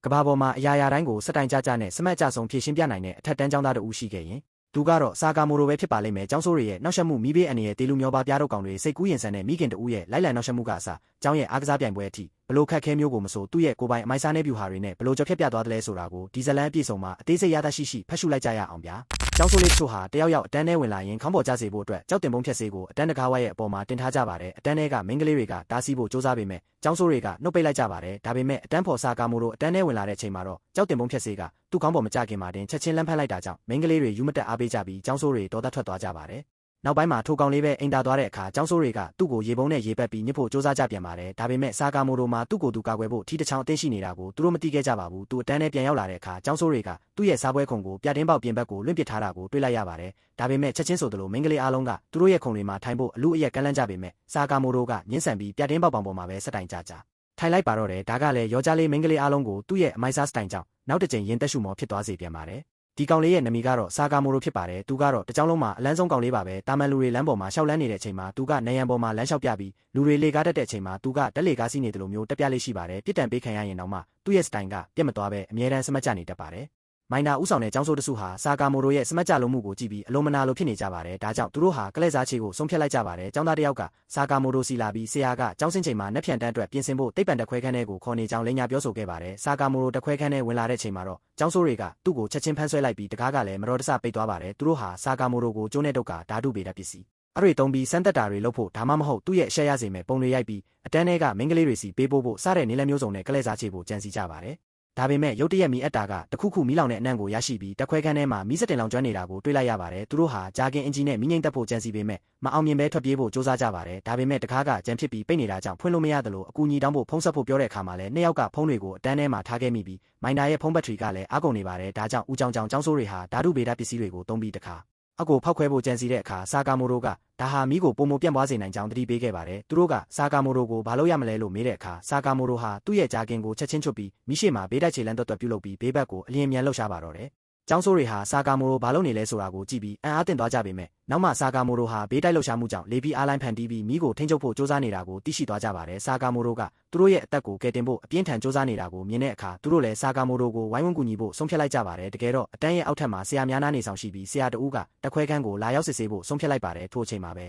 ကဘာပေါ်မှာအရာရာတိုင်းကိုစတိုင်ကြကြနဲ့စမတ်ကြဆုံးဖြည့်ရှင်းပြနိုင်တဲ့အထက်တန်းကျောင်းသားတို့ဦးရှိခဲ့ရင်သူကတော့စာကာမိုရိုပဲဖြစ်ပါလိမ့်မယ်ကျောင်းဆိုးတွေရဲ့နောက်ဆက်မှုမိဘအနေနဲ့တေလူမျောပါပြားတို့ကောင်တွေစိတ်ကူးရင်ဆန်တဲ့မိခင်တူရဲ့လိုက်လံနောက်ဆက်မှုကအစကျောင်းရဲ့အားကစားပြိုင်ပွဲအထိဘလို့ခက်ခဲမျိုးကိုမဆိုသူ့ရဲ့ကိုယ်ပိုင်အမိုက်စားနေပြူဟာတွေနဲ့ဘလို့ကြော်ဖြတ်ပြသွားတယ်လဲဆိုတာကိုဒီဇလန်အပြည့်စုံမှာအသေးစိတ်ရသရှိဖတ်ရှုလိုက်ကြရအောင်ဗျာကျောင်းဆိုးလေးတို့ဟာတယောက်အတန်းထဲဝင်လာရင်ခေါင်းပေါ်ကျစေဖို့အတွက်ကြောက်တင်ပုံဖြတ်စေကိုအတန်းတကားဝါရဲ့အပေါ်မှာတင်ထားကြပါတယ်အတန်းထဲကမိန်းကလေးတွေကတားဆီးဖို့စ조사ပေမဲ့ကျောင်းဆိုးတွေကနှုတ်ပိတ်လိုက်ကြပါတယ်ဒါပေမဲ့အတန်းဖော်စာကာမိုရိုအတန်းထဲဝင်လာတဲ့အချိန်မှာတော့ကြောက်တင်ပုံဖြတ်စေကသူ့ခေါင်းပေါ်မကျခင်မှာတင်ချက်ချင်းလမ်းဖက်လိုက်တာကြောင့်မိန်းကလေးတွေယူမတက်အားပေးကြပြီးကျောင်းဆိုးတွေတော်သက်ထွက်သွားကြပါတယ်နောက်ပိုင်းမှာထိုကောင်လေးပဲအိမ်သာသွားတဲ့အခါကျောင်းဆိုးတွေကသူ့ကိုရေပုံးနဲ့ရေပက်ပြီးညှစ်ဖို့စ조사ကြပြန်ပါတယ်ဒါပေမဲ့စာကာမိုရိုမှာသူ့ကိုသူကာကွယ်ဖို့ထီးတစ်ချောင်းအသိရှိနေတာကိုသူတို့မသိခဲ့ကြပါဘူးသူအတန်းထဲပြန်ရောက်လာတဲ့အခါကျောင်းဆိုးတွေကသူ့ရဲ့စားပွဲခုံကိုပြတင်းပေါက်ပြင်ဘက်ကိုလွင့်ပစ်ထားတာကိုတွေ့လိုက်ရပါတယ်ဒါပေမဲ့ချက်ချင်းဆိုသလိုမိန်းကလေးအားလုံးကသူတို့ရဲ့ခုံတွေမှာထိုင်ဖို့အလူအယက်ကန့်လန့်ကြပေမဲ့စာကာမိုရိုကညှင်းဆန်ပြီးပြတင်းပေါက်ပေါ်မှာပဲစတိုင်ကြထိုင်လိုက်ပါတော့တယ်ဒါကလည်းယောက်ျားလေးမိန်းကလေးအားလုံးကိုသူ့ရဲ့အမိုက်စားစတိုင်ကြောင့်နောက်တစ်ကြိမ်ရင်သက်ရှုမောဖြစ်သွားစေပြန်ပါတယ်ဒီကောင်လေးရဲ့နမီကတော့စာကာမိုရိုဖြစ်ပါတယ်သူကတော့တကြောင်လုံးမှာအလန်းဆုံးကောင်လေးပါပဲတာမန်လူတွေလမ်းပေါ်မှာရှောက်လန်းနေတဲ့အချိန်မှာသူကနေရန်ပေါ်မှာလမ်းလျှောက်ပြပြီးလူတွေလေကားတက်တဲ့အချိန်မှာသူကတက်လေကားစီးနေတယ်လို့မျိုးတက်ပြလေးရှိပါတယ်ပြစ်ဒဏ်ပေးခံရရင်တော့မှသူ့ရဲ့စတိုင်ကပြတ်မသွားပဲအမြဲတမ်းစမတ်ကြနေတတ်ပါတယ်မိုင်နာဥဆောင်တဲ့ကျောင်းဆိုးတစုဟာစာကာမိုရိုရဲ့စမတ်ကြလုံးမှုကိုကြည့်ပြီးအလုံးမနာလိုဖြစ်နေကြပါတယ်ဒါကြောင့်သူတို့ဟာကလဲစားချေကိုဆုံးဖြတ်လိုက်ကြပါတယ်ကျောင်းသားတစ်ယောက်ကစာကာမိုရိုစီလာပြီးဆရာကကျောင်းဆင်းချိန်မှာနှက်ဖြန်တန်းအတွက်ပြင်ဆင်ဖို့တိတ်ပံတခွဲခန်းထဲကိုခေါ်နေကြောင်းလိန်ညာပြောဆိုခဲ့ပါတယ်စာကာမိုရိုတခွဲခန်းထဲဝင်လာတဲ့ချိန်မှာတော့ကျောင်းဆိုးတွေကသူ့ကိုချက်ချင်းဖမ်းဆွဲလိုက်ပြီးတကားကလည်းမတော်တဆပိတ်သွားပါတယ်သူတို့ဟာစာကာမိုရိုကိုကျိုးနဲ့တုတ်ကဓာတုဗေဒပစ္စည်းအဲ့တွေတုံးပြီးစမ်းသက်တာတွေလုပ်ဖို့ဒါမှမဟုတ်သူ့ရဲ့အရှက်ရစေမဲ့ပုံတွေရိုက်ပြီးအတန်းထဲကမိန်းကလေးတွေစီပေးပို့ဖို့စတဲ့နေလမျိုးစုံနဲ့ကလဲစားချေဖို့ကြံစီကြပါတယ်ဒါပေမဲ့ရုတ်တရက်မီအပ်တာကတခုခုမီးလောင်တဲ့အနံ့ကိုရရှိပြီးတက်ခွဲခန်းထဲမှာမီးစက်တင်လောင်ကျွမ်းနေတာကိုတွေ့လိုက်ရပါတယ်သူတို့ဟာဂျာကင်အင်ဂျီနဲ့မီးငိမ့်တက်ဖို့ကြံစီပေမဲ့မအောင်မြင်ပဲထွက်ပြေးဖို့စ조사ကြပါတယ်ဒါပေမဲ့တကားကကြံဖြစ်ပြီးပိတ်နေတာကြောင့်ဖွင့်လို့မရသလိုအကူအညီတောင်းဖို့ဖုံးဆက်ဖို့ပြောတဲ့အခါမှာလည်းနှစ်ယောက်ကဖုံးတွေကိုအတန်းထဲမှာထားခဲ့မိပြီးမိုင်နာရဲ့ဖုံးဘက်ထရီကလည်းအားကုန်နေပါတယ်ဒါကြောင့်ဦးကြောင်ကျောင်းဆိုးတွေဟာဓာတုဗေဒပစ္စည်းတွေကိုသုံးပြီးတခါအကိုဖောက်ခွဲဖို့ကြံစီတဲ့အခါစာကာမိုရိုကဒါဟာမီးကိုပုံမပြန့်ပွားစေနိုင်ကြောင်းသတိပေးခဲ့ပါတယ်သူတို့ကစာကာမိုရိုကိုဘာလို့ရမလဲလို့မေးတဲ့အခါစာကာမိုရိုဟာသူ့ရဲ့ဂျာကင်ကိုချက်ချင်းချွတ်ပြီးမိရှိမှာဘေးတိုက်ချေလန်းတွတ်ပြုတ်လုပ်ပြီးဘေးဘက်ကိုအလျင်မြန်လှုပ်ရှားပါတော့တယ်ကျောင်းဆိုးတွေဟာစာကာမိုရိုဘာလို့နေလဲဆိုတာကိုကြည့်ပြီးအံ့အားသင့်သွားကြပေမဲ့နောက်မှစာကာမိုရိုဟာဘေးတိုက်လှုပ်ရှားမှုကြောင့်လေပြီးအားလိုင်းဖန်တီးပြီးမီးကိုထိန်းချုပ်ဖို့စ조사နေတာကိုသိရှိသွားကြပါတယ်စာကာမိုရိုကသူတို့ရဲ့အသက်ကိုကယ်တင်ဖို့အပြင်းထန်စ조사နေတာကိုမြင်တဲ့အခါသူတို့လည်းစာကာမိုရိုကိုဝိုင်းဝန်းကူညီဖို့ဆုံးဖြတ်လိုက်ကြပါတယ်တကယ်တော့အတန်းရဲ့အောက်ထပ်မှာဆရာများနားနေဆောင်ရှိပြီးဆရာတဦးကတက်ခွဲခန်းကိုလာရောက်စစ်ဆေးဖို့ဆုံးဖြတ်လိုက်ပါတယ်ထို့အချိန်မှာပ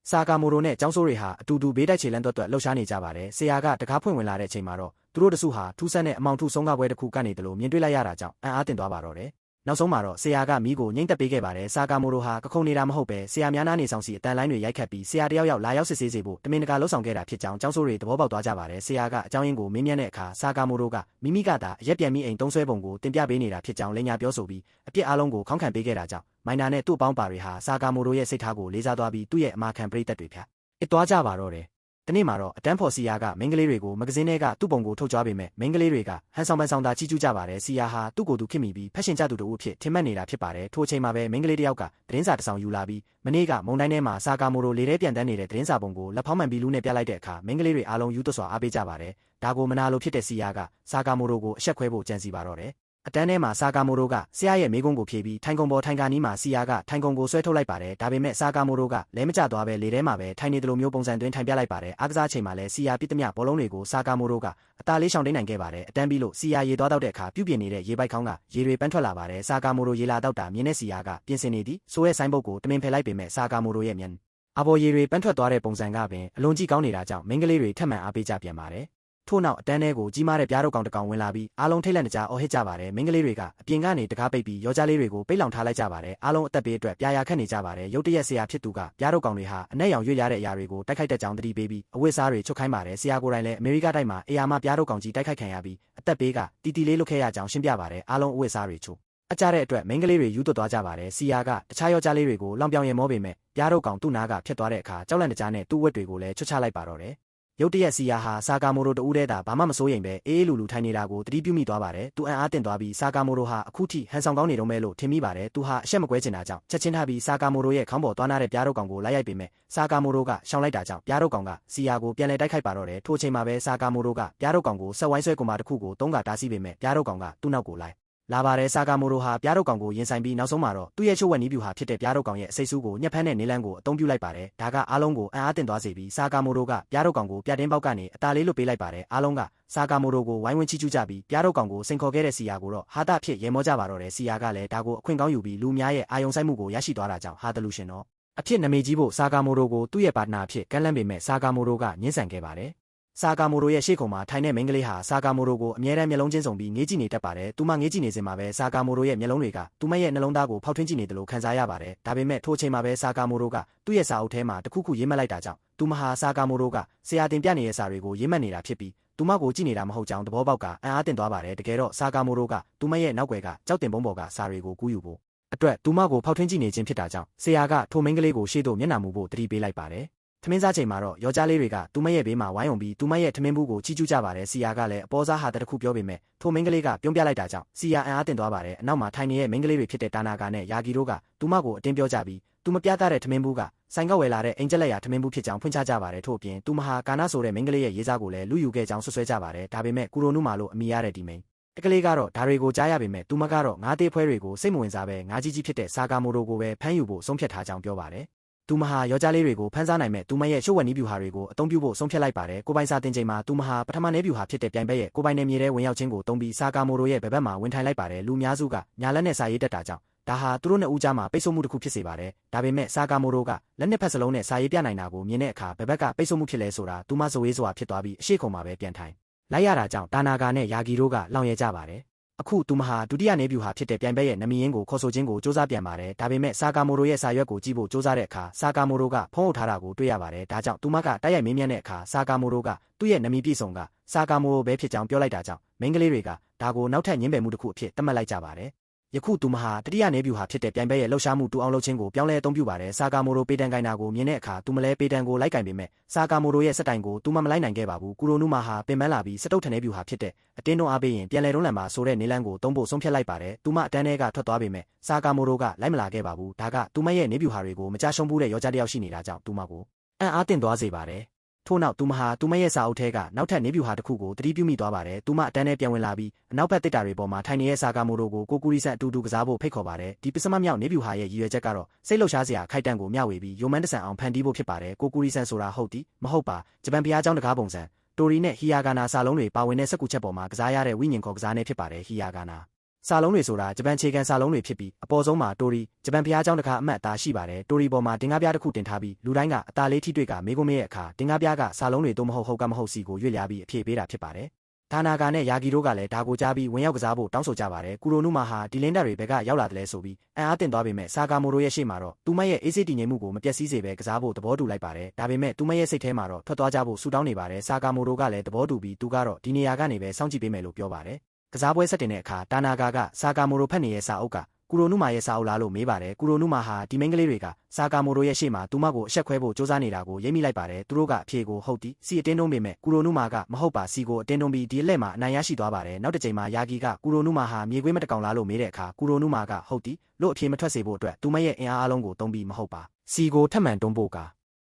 ဲစာကာမိုရိုနဲ့ကျောင်းဆိုးတွေဟာအတူတူဘေးတိုက်ချေလန်းတွတ်လှုပ်ရှားနေကြပါတယ်ဆရာကတကားဖွင့်ဝင်လာတဲ့အချိန်မှာတော့သူတို့တစုဟာထူးဆန်းတဲ့အမောင်ထုဆုံးကားပွဲတစ်ခုကနေတယ်လို့မြင်တွေ့လိုက်ရတာကြောင့်အံ့အားသင့်သွားပါတော့တယ်နောက်ဆုံးမှာတော့ဆရာကမီးကိုငိမ့်သက်ပေးခဲ့ပါတယ်စာကာမိုရိုဟာကခုံနေတာမဟုတ်ပဲဆရာများနားနေဆောင်စီအတန်လိုင်းတွေရိုက်ခတ်ပြီးဆရာတယောက်လာရောက်စစ်ဆေးစေဖို့တမင်တကာလှုပ်ဆောင်ခဲ့တာဖြစ်ကြောင်းကျောင်းဆိုးတွေသဘောပေါက်သွားကြပါတယ်ဆရာကအကြောင်းရင်းကိုမေးမြန်းတဲ့အခါစာကာမိုရိုကမိမိကသာအရက်ပြန်ပြီးအိမ်သုံးဆွဲပုံကိုတင်ပြပေးနေတာဖြစ်ကြောင်းလိန်ညာပြောဆိုပြီးအပြစ်အလုံးကိုခေါင်းခံပေးခဲ့တာကြောင့်မိုင်နာနဲ့သူ့ပေါင်းပါတွေဟာစာကာမိုရိုရဲ့စိတ်ထားကိုလေးစားသွားပြီးသူ့ရဲ့အမာခံပရိသတ်တွေဖြတ်အစ်သွားကြပါတော့တယ်တနေ့မှာတော့အတန်းဖော်စီယာကမိန်းကလေးတွေကိုမဂဇင်းထဲကသူ့ပုံကိုထုတ်ကြွားပေမဲ့မိန်းကလေးတွေကဟန်ဆောင်ပန်ဆောင်သာချီးကျူးကြပါတယ်စီယာဟာသူ့ကိုယ်သူခင်မိပြီးဖက်ရှင်ကြသူတို့အဖြစ်ထင်မှတ်နေတာဖြစ်ပါတယ်ထိုအချိန်မှာပဲမိန်းကလေးတစ်ယောက်ကသတင်းစာတစ်စောင်ယူလာပြီးမနေ့ကမုံတိုင်းထဲမှာစာကာမိုရိုလေထဲပြန်တန်းနေတဲ့သတင်းစာပုံကိုလက်ဖောင်းမှန်ပြီးလူနဲ့ပြလိုက်တဲ့အခါမိန်းကလေးတွေအားလုံးယူသွစွာအားပေးကြပါတယ်ဒါကိုမနာလိုဖြစ်တဲ့စီယာကစာကာမိုရိုကိုအဆက်ခွဲဖို့ကြံစီပါတော့တယ်အတန်းထဲမှာစာကာမိုရိုကဆရာရဲ့မိကုံးကိုဖြေပြီးထိုင်ကုန်ပေါ်ထိုင်ကာနီးမှာစီယာကထိုင်ကုန်ကိုဆွဲထုတ်လိုက်ပါတယ်ဒါပေမဲ့စာကာမိုရိုကလဲမကျသွားပဲလေထဲမှာပဲထိုင်နေတယ်လို့မျိုးပုံစံသွင်းထိုင်ပြလိုက်ပါတယ်အားကစားချိန်မှာလဲစီယာပြစ်သမျှဘောလုံးတွေကိုစာကာမိုရိုကအသားလေးရှောင်တိန်နိုင်ခဲ့ပါတယ်အတန်းပြီးလို့စီယာရေသွားတော့တဲ့အခါပြုတ်ပြင်းနေတဲ့ရေပိုက်ခေါင်းကရေတွေပန်းထွက်လာပါတယ်စာကာမိုရိုရေလာတော့တာမြင်တဲ့စီယာကပြင်ဆင်နေသည်ဆိုရဲဆိုင်ဘုတ်ကိုတမင်ဖယ်လိုက်ပေမဲ့စာကာမိုရိုရဲ့မျက်အပေါ်ရေတွေပန်းထွက်သွားတဲ့ပုံစံကပင်အလွန်ကြီးကောင်းနေတာကြောင့်မိန်းကလေးတွေထပ်မံအားပေးကြပြန်ပါတယ်ထို့နောက်အတန်းထဲကိုကြီးမားတဲ့ပြားတို့ကောင်တကောင်ဝင်လာပြီးအားလုံးထိတ်လန့်ကြအော်ဟစ်ကြပါတယ်မိန်းကလေးတွေကအပြင်ကနေတကားပိတ်ပြီးယောက်ျားလေးတွေကိုပိတ်လောင်ထားလိုက်ကြပါတယ်အားလုံးအသက်ပေးအတွက်ပြာရာခတ်နေကြပါတယ်ရုတ်တရက်ဆရာဖြစ်သူကပြားတို့ကောင်တွေဟာအနက်ရောင်ရွေ့ရတဲ့အရာတွေကိုတိုက်ခိုက်တတ်ကြောင်းသတိပေးပြီးအဝတ်စားတွေချုပ်ခိုင်းပါတယ်ဆရာကိုယ်တိုင်လည်းအမေရိကတိုက်မှာအေယာမပြားတို့ကောင်ကြီးတိုက်ခိုက်ခံရပြီးအသက်ပေးကတီတီလေးလွတ်ခဲ့ရကြောင်းရှင်းပြပါတယ်အားလုံးအဝတ်စားတွေချုပ်အကြတဲ့အတွက်မိန်းကလေးတွေယူသွတ်သွားကြပါတယ်စီယာကတခြားယောက်ျားလေးတွေကိုလောင်ပြောင်ရင်မောပေမဲ့ပြားတို့ကောင်သူ့နာကဖြတ်သွားတဲ့အခါကြောက်လန့်တကြားနဲ့သူ့ဝက်တွေကိုလည်းချွတ်ချလိုက်ပါတော့တယ်ရုတ်တရက်စီယာဟာစာကာမိုရိုတူးတဲ့တာဘာမှမစိုးရိမ်ပဲအေးလူလူထိုင်နေတာကိုတတိပြုမိသွားပါတယ်သူအံ့အားသင့်သွားပြီးစာကာမိုရိုဟာအခုထိဟန်ဆောင်ကောင်းနေတော့မဲလို့ထင်မိပါတယ်သူဟာအရှက်မကွဲချင်တာကြောင့်ချက်ချင်းထားပြီးစာကာမိုရိုရဲ့ခေါင်းပေါ်သွားနာတဲ့ပြားတို့ကောင်ကိုလိုက်ရိုက်ပေမဲ့စာကာမိုရိုကရှောင်လိုက်တာကြောင့်ပြားတို့ကောင်ကစီယာကိုပြန်လဲတိုက်ခိုက်ပါတော့တယ်ထို့အချိန်မှာပဲစာကာမိုရိုကပြားတို့ကောင်ကိုဆက်ဝိုင်းဆွဲကွန်မာတစ်ခုကိုသုံးကတားဆီးပေမဲ့ပြားတို့ကောင်ကသူ့နောက်ကိုလိုက် လာပါတယ်ဆာကာမိုရိုဟာပြားတုတ်ကောင်ကိုရင်ဆိုင်ပြီးနောက်ဆုံးမှာတော့သူ့ရဲ့ချို့ဝက်နီးပြူဟာဖြစ်တဲ့ပြားတုတ်ကောင်ရဲ့အစိတ်ဆူးကိုညက်ဖမ်းတဲ့နေလန်းကိုအသုံးပြုလိုက်ပါတယ်ဒါကအားလုံးကိုအံ့အားသင့်သွားစေပြီးဆာကာမိုရိုကပြားတုတ်ကောင်ကိုပြတင်းပေါက်ကနေအသာလေးလွတ်ပေးလိုက်ပါတယ်အားလုံးကဆာကာမိုရိုကိုဝိုင်းဝန်းချီးကျူးကြပြီးပြားတုတ်ကောင်ကိုစိန်ခေါ်ခဲ့တဲ့စီယာကိုတော့ဟာတာဖြစ်ရဲမောကြပါတော့တယ်စီယာကလည်းဒါကိုအခွင့်ကောင်းယူပြီးလူများရဲ့အာယုံဆိုင်မှုကိုရရှိသွားတာကြောင့်ဟာတလူရှင်တော့အဖြစ်နမေကြီးဖို့ဆာကာမိုရိုကိုသူ့ရဲ့ပါတနာအဖြစ်ကမ်းလှမ်းပေမဲ့ဆာကာမိုရိုကညှင်းဆန်ခဲ့ပါတယ်ဆာကာမိုရိုရဲ့ရှေ့ခုံမှာထိုင်တဲ့မိန်းကလေးဟာဆာကာမိုရိုကိုအမြဲတမ်းမျက်လုံးချင်းစုံပြီးငေးကြည့်နေတတ်ပါတယ်။သူမငေးကြည့်နေစဉ်မှာပဲဆာကာမိုရိုရဲ့မျက်လုံးတွေကသူမရဲ့နှလုံးသားကိုဖောက်ထွင်းကြည့်နေတယ်လို့ခံစားရပါတယ်။ဒါပေမဲ့ထိုအချိန်မှာပဲဆာကာမိုရိုကသူ့ရဲ့စာအုပ်ထဲမှာတခုခုရေးမှတ်လိုက်တာကြောင့်သူမဟာဆာကာမိုရိုကဆရာတင်ပြနေတဲ့စာတွေကိုရေးမှတ်နေတာဖြစ်ပြီးသူမကိုကြည့်နေတာမဟုတ်ကြောင်းသဘောပေါက်ကအံ့အားသင့်သွားပါတယ်။တကယ်တော့ဆာကာမိုရိုကသူမရဲ့နောက်ွယ်ကကြောက်တင်ပုံးပေါ်ကစာတွေကိုကူးယူဖို့အတွက်သူမကိုဖောက်ထွင်းကြည့်နေခြင်းဖြစ်တာကြောင့်ဆရာကထိုမိန်းကလေးကိုရှေ့သို့မျက်နှာမူဖို့တတိပေးလိုက်ပါတယ်။ထမင်းစားချိန်မှာတော့ယောက်ျားလေးတွေကသူမရဲ့ဘေးမှာဝိုင်းဝန်းပြီးသူမရဲ့ထမင်းဘူးကိုချီးကျူးကြပါတယ်စီယာကလည်းအပေါ်စားဟာတခုပြောပေမဲ့ထိုမိန်းကလေးကပြုံးပြလိုက်တာကြောင့်စီယာအံ့အားသင့်သွားပါတယ်အနောက်မှာထိုင်နေတဲ့မိန်းကလေးတွေဖြစ်တဲ့တာနာကာနဲ့ယာဂီတို့ကသူမကိုအတင်းပြောကြပြီးသူမပြသတဲ့ထမင်းဘူးကဆိုင်ကဝယ်လာတဲ့အင်ဂျက်လက်ရာထမင်းဘူးဖြစ်ကြောင်းဖွင့်ချကြပါတယ်ထို့အပြင်သူမဟာကာနာဆိုတဲ့မိန်းကလေးရဲ့ရေးစားကိုလည်းလူယူခဲ့ကြောင်းဆွဆွဲကြပါတယ်ဒါပေမဲ့ကူရိုနုမာလို့အမိရတဲ့ဒီမိန်းကလေးကတော့ဒါတွေကိုကြားရပေမဲ့သူမကတော့ငါးသေးဖွဲတွေကိုစိတ်မဝင်စားပဲငါးကြီးကြီးဖြစ်တဲ့ဆာကာမိုရိုကိုပဲဖမ်းယူဖို့ဆုံးဖြတ်ထားကြောင်းပြောပါတယ်သူမဟာယောက်ျားလေးတွေကိုဖမ်းစားနိုင်မဲ့သူမရဲ့ရှို့ဝက်နီးပြူဟာတွေကိုအသုံးပြုဖို့ဆုံးဖြတ်လိုက်ပါတယ်ကိုပိုင်စာတင်ချိန်မှာသူမဟာပထမနယ်ပြူဟာဖြစ်တဲ့ပြိုင်ဘက်ရဲ့ကိုပိုင်နယ်မြေထဲဝင်ရောက်ခြင်းကိုတုံးပြီးဆာကာမိုရိုရဲ့ဘက်မှာဝင်ထိုင်လိုက်ပါတယ်လူများစုကညာလက်နဲ့စာရေးတက်တာကြောင့်ဒါဟာသူတို့နှစ်ဦးကြားမှာပိတ်ဆို့မှုတစ်ခုဖြစ်စေပါတယ်ဒါပေမဲ့ဆာကာမိုရိုကလက်နှစ်ဖက်စလုံးနဲ့စာရေးပြနိုင်တာကိုမြင်တဲ့အခါဘက်ကပိတ်ဆို့မှုဖြစ်လဲဆိုတာသူမဇဝေးစွာဖြစ်သွားပြီးအရှိခုံမှာပဲပြန်ထိုင်လိုက်ရတာကြောင့်တာနာကာနဲ့ယာဂီတို့ကလောင်ရဲကြပါတယ်အခုသူမဟာဒုတိယနေပြူဟာဖြစ်တဲ့ပြိုင်ဘက်ရဲ့နမီယင်းကိုခေါ်ဆိုခြင်းကိုစ조사ပြန်ပါတယ်ဒါပေမဲ့ဆာကာမိုရိုရဲ့စာရွက်ကိုကြည့်ဖို့စ조사တဲ့အခါဆာကာမိုရိုကဖုံးအုပ်ထားတာကိုတွေ့ရပါတယ်ဒါကြောင့်သူမကတိုက်ရိုက်မေးမြန်းတဲ့အခါဆာကာမိုရိုကသူ့ရဲ့နမီပြည်ဆောင်ကဆာကာမိုရိုပဲဖြစ်ကြောင်းပြောလိုက်တာကြောင့်မိန်းကလေးတွေကဒါကိုနောက်ထပ်ညှင်းပယ်မှုတစ်ခုအဖြစ်သတ်မှတ်လိုက်ကြပါတယ်ယခုသူမဟာတတိယနေပြူဟာဖြစ်တဲ့ပြိုင်ဘက်ရဲ့လှုပ်ရှားမှုတူအောင်လုပ်ခြင်းကိုပြောင်းလဲအသုံးပြုပါတယ်ဆာကာမိုရိုပေတန်ကိုင်တာကိုမြင်တဲ့အခါသူမလဲပေတန်ကိုလိုက်ကင်ပေမဲ့ဆာကာမိုရိုရဲ့စက်တိုင်ကိုသူမလိုက်နိုင်ခဲ့ပါဘူးကူရိုနုမာဟာပင်ပန်းလာပြီးစတုတ်ထနေပြူဟာဖြစ်တဲ့အတင်းတွန်းအားပေးရင်ပြန်လဲတွန်းလန်ပါဆိုတဲ့နေလန်းကိုသုံးဖို့ဆုံးဖြတ်လိုက်ပါတယ်သူမအတန်းထဲကထွက်သွားပေမဲ့ဆာကာမိုရိုကလိုက်မလာခဲ့ပါဘူးဒါကသူမရဲ့နေပြူဟာတွေကိုမကြရှုံးဘူးတဲ့ယောက်ျားတစ်ယောက်ရှိနေတာကြောင့်သူမကိုအံ့အားသင့်သွားစေပါတယ်ထို့နောက်သူမဟာသူမရဲ့စာအုပ်ထဲကနောက်ထပ်နေပြူဟာတစ်ခုကိုတတိပြုမိသွားပါတယ်သူမအတန်းထဲပြန်ဝင်လာပြီးအနောက်ဘက်တစ်တာတွေပေါ်မှာထိုင်နေတဲ့ဆာကာမိုရိုကိုကိုကူရီဆန်အတူတူကစားဖို့ဖိတ်ခေါ်ပါတယ်ဒီပစ္စမမြောက်နေပြူဟာရဲ့ရည်ရွယ်ချက်ကတော့စိတ်လှုပ်ရှားစရာခိုက်တန့်ကိုမျှဝေပြီးယိုမန်တဆန်အောင်ဖန်တီးဖို့ဖြစ်ပါတယ်ကိုကူရီဆန်ဆိုတာဟုတ်သည်မဟုတ်ပါဂျပန်ဘုရားကျောင်းတကားပုံစံတိုရီနဲ့ဟီယာဂါနာစာလုံးတွေပါဝင်တဲ့စက္ကူချက်ပေါ်မှာကစားရတဲ့ဝိညာဉ်ခေါ်ကစားနေဖြစ်ပါတယ်ဟီယာဂါနာစာလုံးတွေဆိုတာဂျပန်ခြေကန်စာလုံးတွေဖြစ်ပြီးအပေါ်ဆုံးမှာတိုရီဂျပန်ဘုရားကျောင်းတကားအမှတ်အသားရှိပါတယ်တိုရီပေါ်မှာတင်ကားပြားတစ်ခုတင်ထားပြီးလူတိုင်းကအသားလေးထိတွေ့ကမေးခွန်းမေးတဲ့အခါတင်ကားပြားကစာလုံးတွေတို့မဟုတ်ကမဟုတ်စီကိုရွေ့လျားပြီးအဖြေပေးတာဖြစ်ပါတယ်ဒါနာကာနဲ့ယာဂီတို့ကလည်းဒါကိုကြားပြီးဝင်ရောက်ကစားဖို့တောင်းဆိုကြပါတယ်ကူရိုနုမာဟာဒီလင်းတာတွေဘက်ကရောက်လာတယ်လဲဆိုပြီးအံ့အားသင့်သွားပေမဲ့ဆာကာမိုရိုရဲ့ရှေ့မှာတော့သူမရဲ့အေးစိတ်တည်ငြိမ်မှုကိုမပျက်စီးစေဘဲကစားဖို့သဘောတူလိုက်ပါတယ်ဒါပေမဲ့သူမရဲ့စိတ်ထဲမှာတော့ထွက်သွားကြဖို့ဆူတောင်းနေပါတယ်ဆာကာမိုရိုကလည်းသဘောတူပြီးသူကတော့ဒီနေရာကနေပဲစောင့်ကြည့်ပေးမယ်လို့ပြောပါတယ်ကစားပွဲဆက်တင်တဲ့အခါတာနာကာကဆာကာမိုရိုဖက်နေရဲ့စာအုပ်ကကူရိုနုမာရဲ့စာအုပ်လားလို့မေးပါတယ်ကူရိုနုမာဟာဒီမိန်းကလေးတွေကဆာကာမိုရိုရဲ့ရှေ့မှာသူမကိုအဆက်ခွဲဖို့စ조사နေတာကိုရိပ်မိလိုက်ပါတယ်သူတို့ကအဖြေကိုဟုတ်သည်စီအတင်းတုံးပေမဲ့ကူရိုနုမာကမဟုတ်ပါစီကိုအတင်းတုံးပြီးဒီအလှည့်မှာအနိုင်ရရှိသွားပါတယ်နောက်တစ်ချိန်မှာယာဂီကကူရိုနုမာဟာမြေခွေးမတကောင်လားလို့မေးတဲ့အခါကူရိုနုမာကဟုတ်သည်လို့အဖြေမထွက်စေဖို့အတွက်သူမရဲ့အင်အားအလုံးကိုသုံးပြီးမဟုတ်ပါစီကိုထပ်မံတုံးဖို့က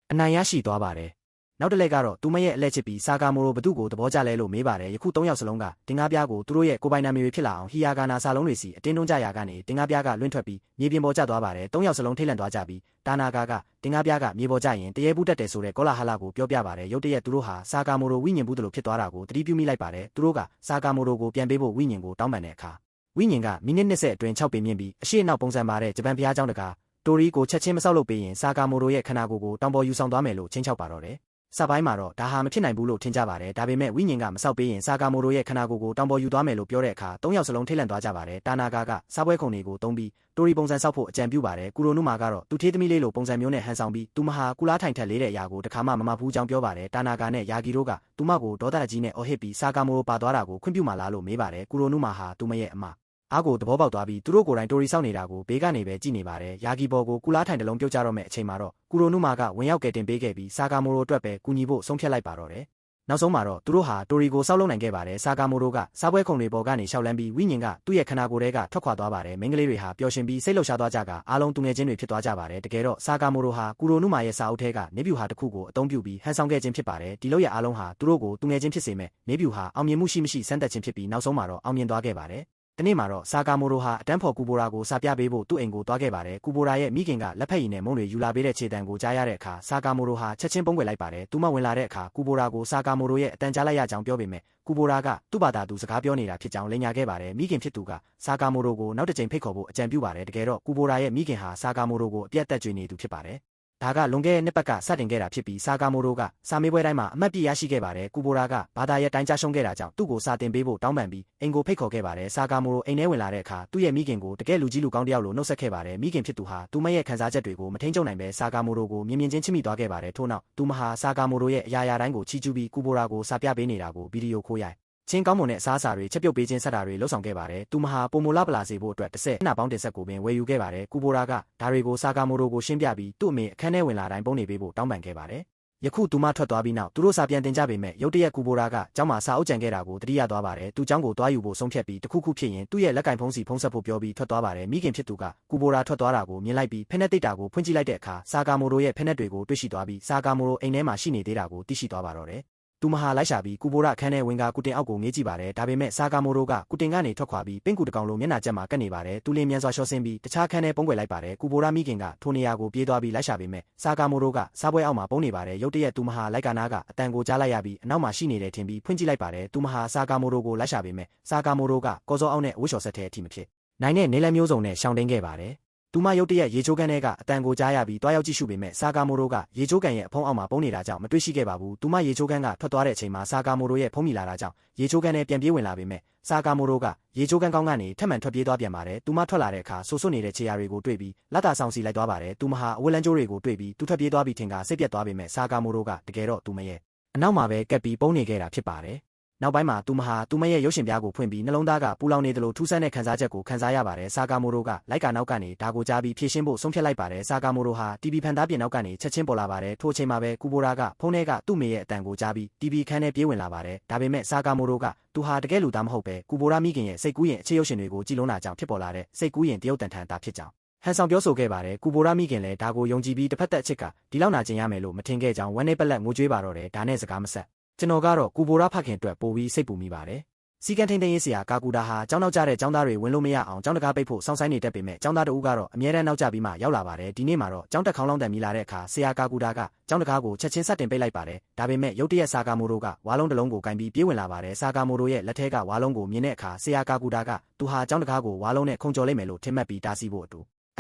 အနိုင်ရရှိသွားပါတယ်နောက်တစ်လက်ကတော့သူမရဲ့အလက်ချစ်ပြီးဆာကာမိုရိုဘသူ့ကိုသဘောကျလဲလို့မေးပါတယ်ယခု၃ယောက်စလုံးကတင်ကားပြားကိုသူတို့ရဲ့ကိုပိုင်နာမည်တွေဖြစ်လာအောင်ဟီယာဂါနာစာလုံးတွေစီအတင်းတွန်းကြရာကနေတင်ကားပြားကလွင့်ထွက်ပြီးမြေပြင်ပေါ်ကျသွားပါတယ်၃ယောက်စလုံးထိတ်လန့်သွားကြပြီးတာနာကာကတင်ကားပြားကမြေပေါ်ကျရင်တရေဘူးတက်တယ်ဆိုတဲ့ကောလာဟလကိုပြောပြပါတယ်ရုတ်တရက်သူတို့ဟာဆာကာမိုရိုဝိညာဉ်ဘူးတလို့ဖြစ်သွားတာကိုသတိပြုမိလိုက်ပါတယ်သူတို့ကဆာကာမိုရိုကိုပြန်ပေးဖို့ဝိညာဉ်ကိုတောင်းပန်တဲ့အခါဝိညာဉ်ကမိနစ်20အတွင်း6ပေမြင့်ပြီးအရှိနောက်ပုံစံပါတဲ့ဂျပန်ဘုရားကျောင်းတကားတိုရီကိုချက်ချင်းမဆောက်လုပ်ပေးရင်ဆာကာမိုရိုရဲ့ခန္ဓာကိုယ်ကိုတောင်ပေါ်ယူဆောင်သွားမယ်လို့ချင်းချောက်ပါတော့တယ်စပိုင်းမှာတော့ဒါဟာမဖြစ်နိုင်ဘူးလို့ထင်ကြပါတယ်ဒါပေမဲ့ဝိညာဉ်ကမဆောက်ပေးရင်ဆာကာမိုရိုရဲ့ခန္ဓာကိုယ်ကိုတောင်ပေါ်ယူသွားမယ်လို့ပြောတဲ့အခါ၃ယောက်စလုံးထိတ်လန့်သွားကြပါတယ်တာနာကာကစားပွဲခုံတွေကိုသုံးပြီးတိုရီပုံစံဆောက်ဖို့အကြံပြုပါတယ်ကူရိုနုမာကတော့သူထေးသမီးလေးလိုပုံစံမျိုးနဲ့ဟန်ဆောင်ပြီးသူမဟာကူလားထိုင်ထက်လေးတဲ့အရာကိုတခါမှမမဘူးကြောင်းပြောပါတယ်တာနာကာနဲ့ယာဂီတို့ကသူမကိုဒေါသကြီးနဲ့အော်ဟစ်ပြီးဆာကာမိုရိုပါသွားတာကိုခွင့်ပြုမှလားလို့မေးပါတယ်ကူရိုနုမာဟာသူမရဲ့အမအားကိုသဘောပေါက်သွားပြီးသူတို့ကိုယ်တိုင်တိုရီဆောက်နေတာကိုဘေးကနေပဲကြည့်နေပါတယ်ယာဂီဘော်ကိုကူလားထိုင်တလုံးပြုတ်ကြတော့မဲ့အချိန်မှာတော့ကူရိုနုမာကဝင်ရောက်ကယ်တင်ပေးခဲ့ပြီးဆာကာမိုရိုအတွက်ပဲကူညီဖို့ဆုံးဖြတ်လိုက်ပါတော့တယ်နောက်ဆုံးမှာတော့သူတို့ဟာတိုရီကိုဆောက်လုပ်နိုင်ခဲ့ပါတယ်ဆာကာမိုရိုကစားပွဲခုံတွေပေါ်ကနေရှောက်လန်းပြီးဝိညာဉ်ကသူ့ရဲ့ခန္ဓာကိုယ်ထဲကထွက်ခွာသွားပါတယ်မိန်းကလေးတွေဟာပျော်ရွှင်ပြီးစိတ်လှုပ်ရှားသွားကြကအားလုံးသူငယ်ချင်းတွေဖြစ်သွားကြပါတယ်တကယ်တော့ဆာကာမိုရိုဟာကူရိုနုမာရဲ့စာအုပ်ထဲကနေပြူဟာတစ်ခုကိုအသုံးပြုပြီးဟန်ဆောင်ခဲ့ခြင်းဖြစ်ပါတယ်ဒီလို့ရအားလုံးဟာသူတို့ကိုသူငယ်ချင်းဖြစ်စေမဲ့နေပြူဟာအောင်မြင်မှုရှိမရှိစမ်းသပ်ခြင်းဖြစ်ပြီးနောက်ဆုံးမှာတော့အောင်မြင်သွားခဲ့ပါတယ် တနေ့မှာတော့ဆာကာမိုရိုဟာအတန်းဖော်ကူဘိုရာကိုစာပြပေးဖို့သူ့အိမ်ကိုသွားခဲ့ပါတယ်ကူဘိုရာရဲ့မိခင်ကလက်ဖက်ရည်နဲ့မုံတွေယူလာပေးတဲ့ခြေတံကိုကြားရတဲ့အခါဆာကာမိုရိုဟာချက်ချင်းပုံကွယ်လိုက်ပါတယ်သူမဝင်လာတဲ့အခါကူဘိုရာကိုဆာကာမိုရိုရဲ့အတန်းကြားလိုက်ရကြောင်းပြောပေမဲ့ကူဘိုရာကသူ့ဘာသာသူစကားပြောနေတာဖြစ်ကြောင်းလိမ်ညာခဲ့ပါတယ်မိခင်ဖြစ်သူကဆာကာမိုရိုကိုနောက်တစ်ကြိမ်ဖိတ်ခေါ်ဖို့အကြံပြုပါတယ်တကယ်တော့ကူဘိုရာရဲ့မိခင်ဟာဆာကာမိုရိုကိုအပြတ်တက်ကြွနေသူဖြစ်ပါတယ်ဒါကလွန်ခဲ့တဲ့နှစ်ပတ်ကစတင်ခဲ့တာဖြစ်ပြီးဆာကာမိုရိုကစာမေးပွဲတိုင်းမှာအမှတ်ပြရရှိခဲ့ပါတယ်ကူဘိုရာကဘာသာရဲ့တိုင်းကြားရှုံးခဲ့တာကြောင့်သူ့ကိုစာတင်ပေးဖို့တောင်းပန်ပြီးအိမ်ကိုဖိတ်ခေါ်ခဲ့ပါတယ်ဆာကာမိုရိုအိမ်ထဲဝင်လာတဲ့အခါသူ့ရဲ့မိခင်ကိုတကယ်လူကြီးလူကောင်းတယောက်လိုနှုတ်ဆက်ခဲ့ပါတယ်မိခင်ဖြစ်သူဟာသူမရဲ့ခံစားချက်တွေကိုမထိန်ချုပ်နိုင်ပဲဆာကာမိုရိုကိုမြင်မြင်ချင်းချစ်မိသွားခဲ့ပါတယ်ထို့နောက်သူမဟာဆာကာမိုရိုရဲ့အရာရာတိုင်းကိုချီးကျူးပြီးကူဘိုရာကိုစာပြပေးနေတာကိုဗီဒီယိုခိုးရိုက်ချင်းကောင်းမွန်တဲ့အစားအစာတွေချက်ပြုတ်ပေးခြင်းဆက်တာတွေလှုပ်ဆောင်ခဲ့ပါတယ်။သူမဟာပိုမိုလာပလာစေဖို့အတွက်10နှာပေါင်းတင်ဆက်ကိုပင်ဝယ်ယူခဲ့ပါတယ်။ကူဘိုရာကဒါတွေကိုဆာကာမိုရိုကိုရှင်းပြပြီးသူ့အမေအခန်းထဲဝင်လာတိုင်းပုံနေပေးဖို့တောင်းပန်ခဲ့ပါတယ်။ယခုသူမထွက်သွားပြီးနောက်သူတို့စာပြန်တင်ကြပေမဲ့ရုတ်တရက်ကူဘိုရာကကျောင်းမှာစာအုပ်ကြံခဲ့တာကိုသတိရသွားပါတယ်။သူကျောင်းကိုသွားယူဖို့ဆုံးဖြတ်ပြီးတခုခုဖြစ်ရင်သူ့ရဲ့လက်ကင်ဖုံးစီဖုံးဆက်ဖို့ပြောပြီးထွက်သွားပါတယ်။မိခင်ဖြစ်သူကကူဘိုရာထွက်သွားတာကိုမြင်လိုက်ပြီးဖက်နက်တိတ်တာကိုဖွင့်ကြည့်လိုက်တဲ့အခါဆာကာမိုရိုရဲ့ဖက်နက်တွေကိုတွေ့ရှိသွားပြီးဆာကာမိုရိုအိမ်ထဲမှာရှိနေသေးတာကိုသိရှိသွားပါတော့တယ်။သူမဟာလိုက်ရှာပြီးကူဘိုရာအခန်းထဲဝင်ကကုတင်အောက်ကိုငေးကြည့်ပါတယ်ဒါပေမဲ့ဆာကာမိုရိုကကုတင်ကနေထွက်ခွာပြီးပင့်ကူတကောင်လုံးမျက်နှာကျက်မှာကပ်နေပါတယ်သူလင်းမြန်စွာရှော့ဆင်းပြီးတခြားခန်းထဲပုံကွယ်လိုက်ပါတယ်ကူဘိုရာမိခင်ကထိုနေရာကိုပြေးသွားပြီးလိုက်ရှာပေမဲ့ဆာကာမိုရိုကစားပွဲအောက်မှာပုံနေပါတယ်ရုတ်တရက်သူမဟာလိုက်ကာနာကအတန်ကိုကြားလိုက်ရပြီးအနောက်မှာရှိနေတယ်ထင်ပြီးဖွင့်ကြည့်လိုက်ပါတယ်သူမဟာဆာကာမိုရိုကိုလိုက်ရှာပေမဲ့ဆာကာမိုရိုကကော်စောအောက်နဲ့အဝတ်လျှော်ဆက်တဲ့အထိမဖြစ်နိုင်တဲ့နေလမျိုးစုံနဲ့ရှောင်တိန်ခဲ့ပါတယ်သူမရုတ်တရက်ရေချိုးကန်ထဲကအတန်ကိုကြားရပြီးတွားရောက်ကြည့်ရှုပေမဲ့ဆာကာမိုရိုကရေချိုးကန်ရဲ့အဖုံးအောက်မှာပုံနေတာကြောင့်မတွေ့ရှိခဲ့ပါဘူး။သူမရေချိုးကန်ကထွက်သွားတဲ့အချိန်မှာဆာကာမိုရိုရဲ့ဖုံးမိလာတာကြောင့်ရေချိုးကန်ထဲပြန်ပြေးဝင်လာပေမဲ့ဆာကာမိုရိုကရေချိုးကန်ကောင်းကနေထပ်မံထွက်ပြေးသွားပြန်ပါတယ်။သူမထွက်လာတဲ့အခါဆူဆွနေတဲ့ခြေရာတွေကိုတွေ့ပြီးလက်တာဆောင်စီလိုက်သွားပါတယ်။သူမဟာအဝတ်လန်းကြိုးတွေကိုတွေ့ပြီးသူထွက်ပြေးသွားပြီးထင်ကစိတ်ပြတ်သွားပေမဲ့ဆာကာမိုရိုကတကယ်တော့သူမရဲ့အနောက်မှာပဲကပ်ပြီးပုံနေခဲ့တာဖြစ်ပါတယ်နောက်ပိုင်းမှာသူမဟာသူမရဲ့ရုပ်ရှင်ပြားကိုဖွင့်ပြီးနှလုံးသားကပူလောင်နေတယ်လို့ထူးဆန်းတဲ့ခံစားချက်ကိုခံစားရပါတယ်ဆာကာမိုရိုကလိုက်ကာနောက်ကနေဒါကိုကြားပြီးဖြည့်ရှင်းဖို့ဆုံးဖြတ်လိုက်ပါတယ်ဆာကာမိုရိုဟာ TV ဖန်သားပြင်နောက်ကနေချက်ချင်းပေါ်လာပါတယ်ထို့အချိန်မှာပဲကူဘိုရာကဖုန်းထဲကသူ့မေရဲ့အတန်ကိုကြားပြီး TV ခန်းထဲပြေးဝင်လာပါတယ်ဒါပေမဲ့ဆာကာမိုရိုကသူဟာတကယ်လူသားမဟုတ်ပဲကူဘိုရာမိခင်ရဲ့စိတ်ကူးရင်အခြေရုပ်ရှင်တွေကိုကြည်လုံးတာကြောင့်ဖြစ်ပေါ်လာတဲ့စိတ်ကူးရင်တရုတ်တန်ထန်တာဖြစ်ကြောင်းဟန်ဆောင်ပြောဆိုခဲ့ပါတယ်ကူဘိုရာမိခင်လည်းဒါကိုယုံကြည်ပြီးတစ်ဖက်သက်အချစ်ကဒီလောက်နာကျင်ရမယ်လို့မထင်ခဲ့ကြောင်းဝမ်းနေပလက်ငိုကြွေးပါတော့တယ်ဒါနဲ့စကားမဆက်ကျွန်တော်ကတော့ကူဘိုရာဖခင်အတွက်ပိုပြီးစိတ်ပူမိပါတယ်စီကန်ထိန်သိမ်းရေးဆရာကာကူတာဟာကျောင်းနောက်ကျတဲ့ကျောင်းသားတွေဝင်လို့မရအောင်ကျောင်းတကားပိတ်ဖို့စောင့်ဆိုင်နေတတ်ပေမဲ့ကျောင်းသားတဦးကတော့အမြဲတမ်းနောက်ကျပြီးမှရောက်လာပါတယ်ဒီနေ့မှာတော့ကျောင်းတက်ခေါင်းလောင်းတန်မိလာတဲ့အခါဆရာကာကူတာကကျောင်းတကားကိုချက်ချင်းစတင်ပိတ်လိုက်ပါတယ်ဒါပေမဲ့ရုတ်တရက်ဆာကာမိုရိုကဝါလုံးတစ်လုံးကိုကင်ပြီးပြေးဝင်လာပါတယ်ဆာကာမိုရိုရဲ့လက်ထဲကဝါလုံးကိုမြင်တဲ့အခါဆရာကာကူတာကသူဟာကျောင်းတကားကိုဝါလုံးနဲ့ခုန်ကျော်လိုက်မယ်လို့ထင်မှတ်ပြီးတားဆီးဖို့အတူ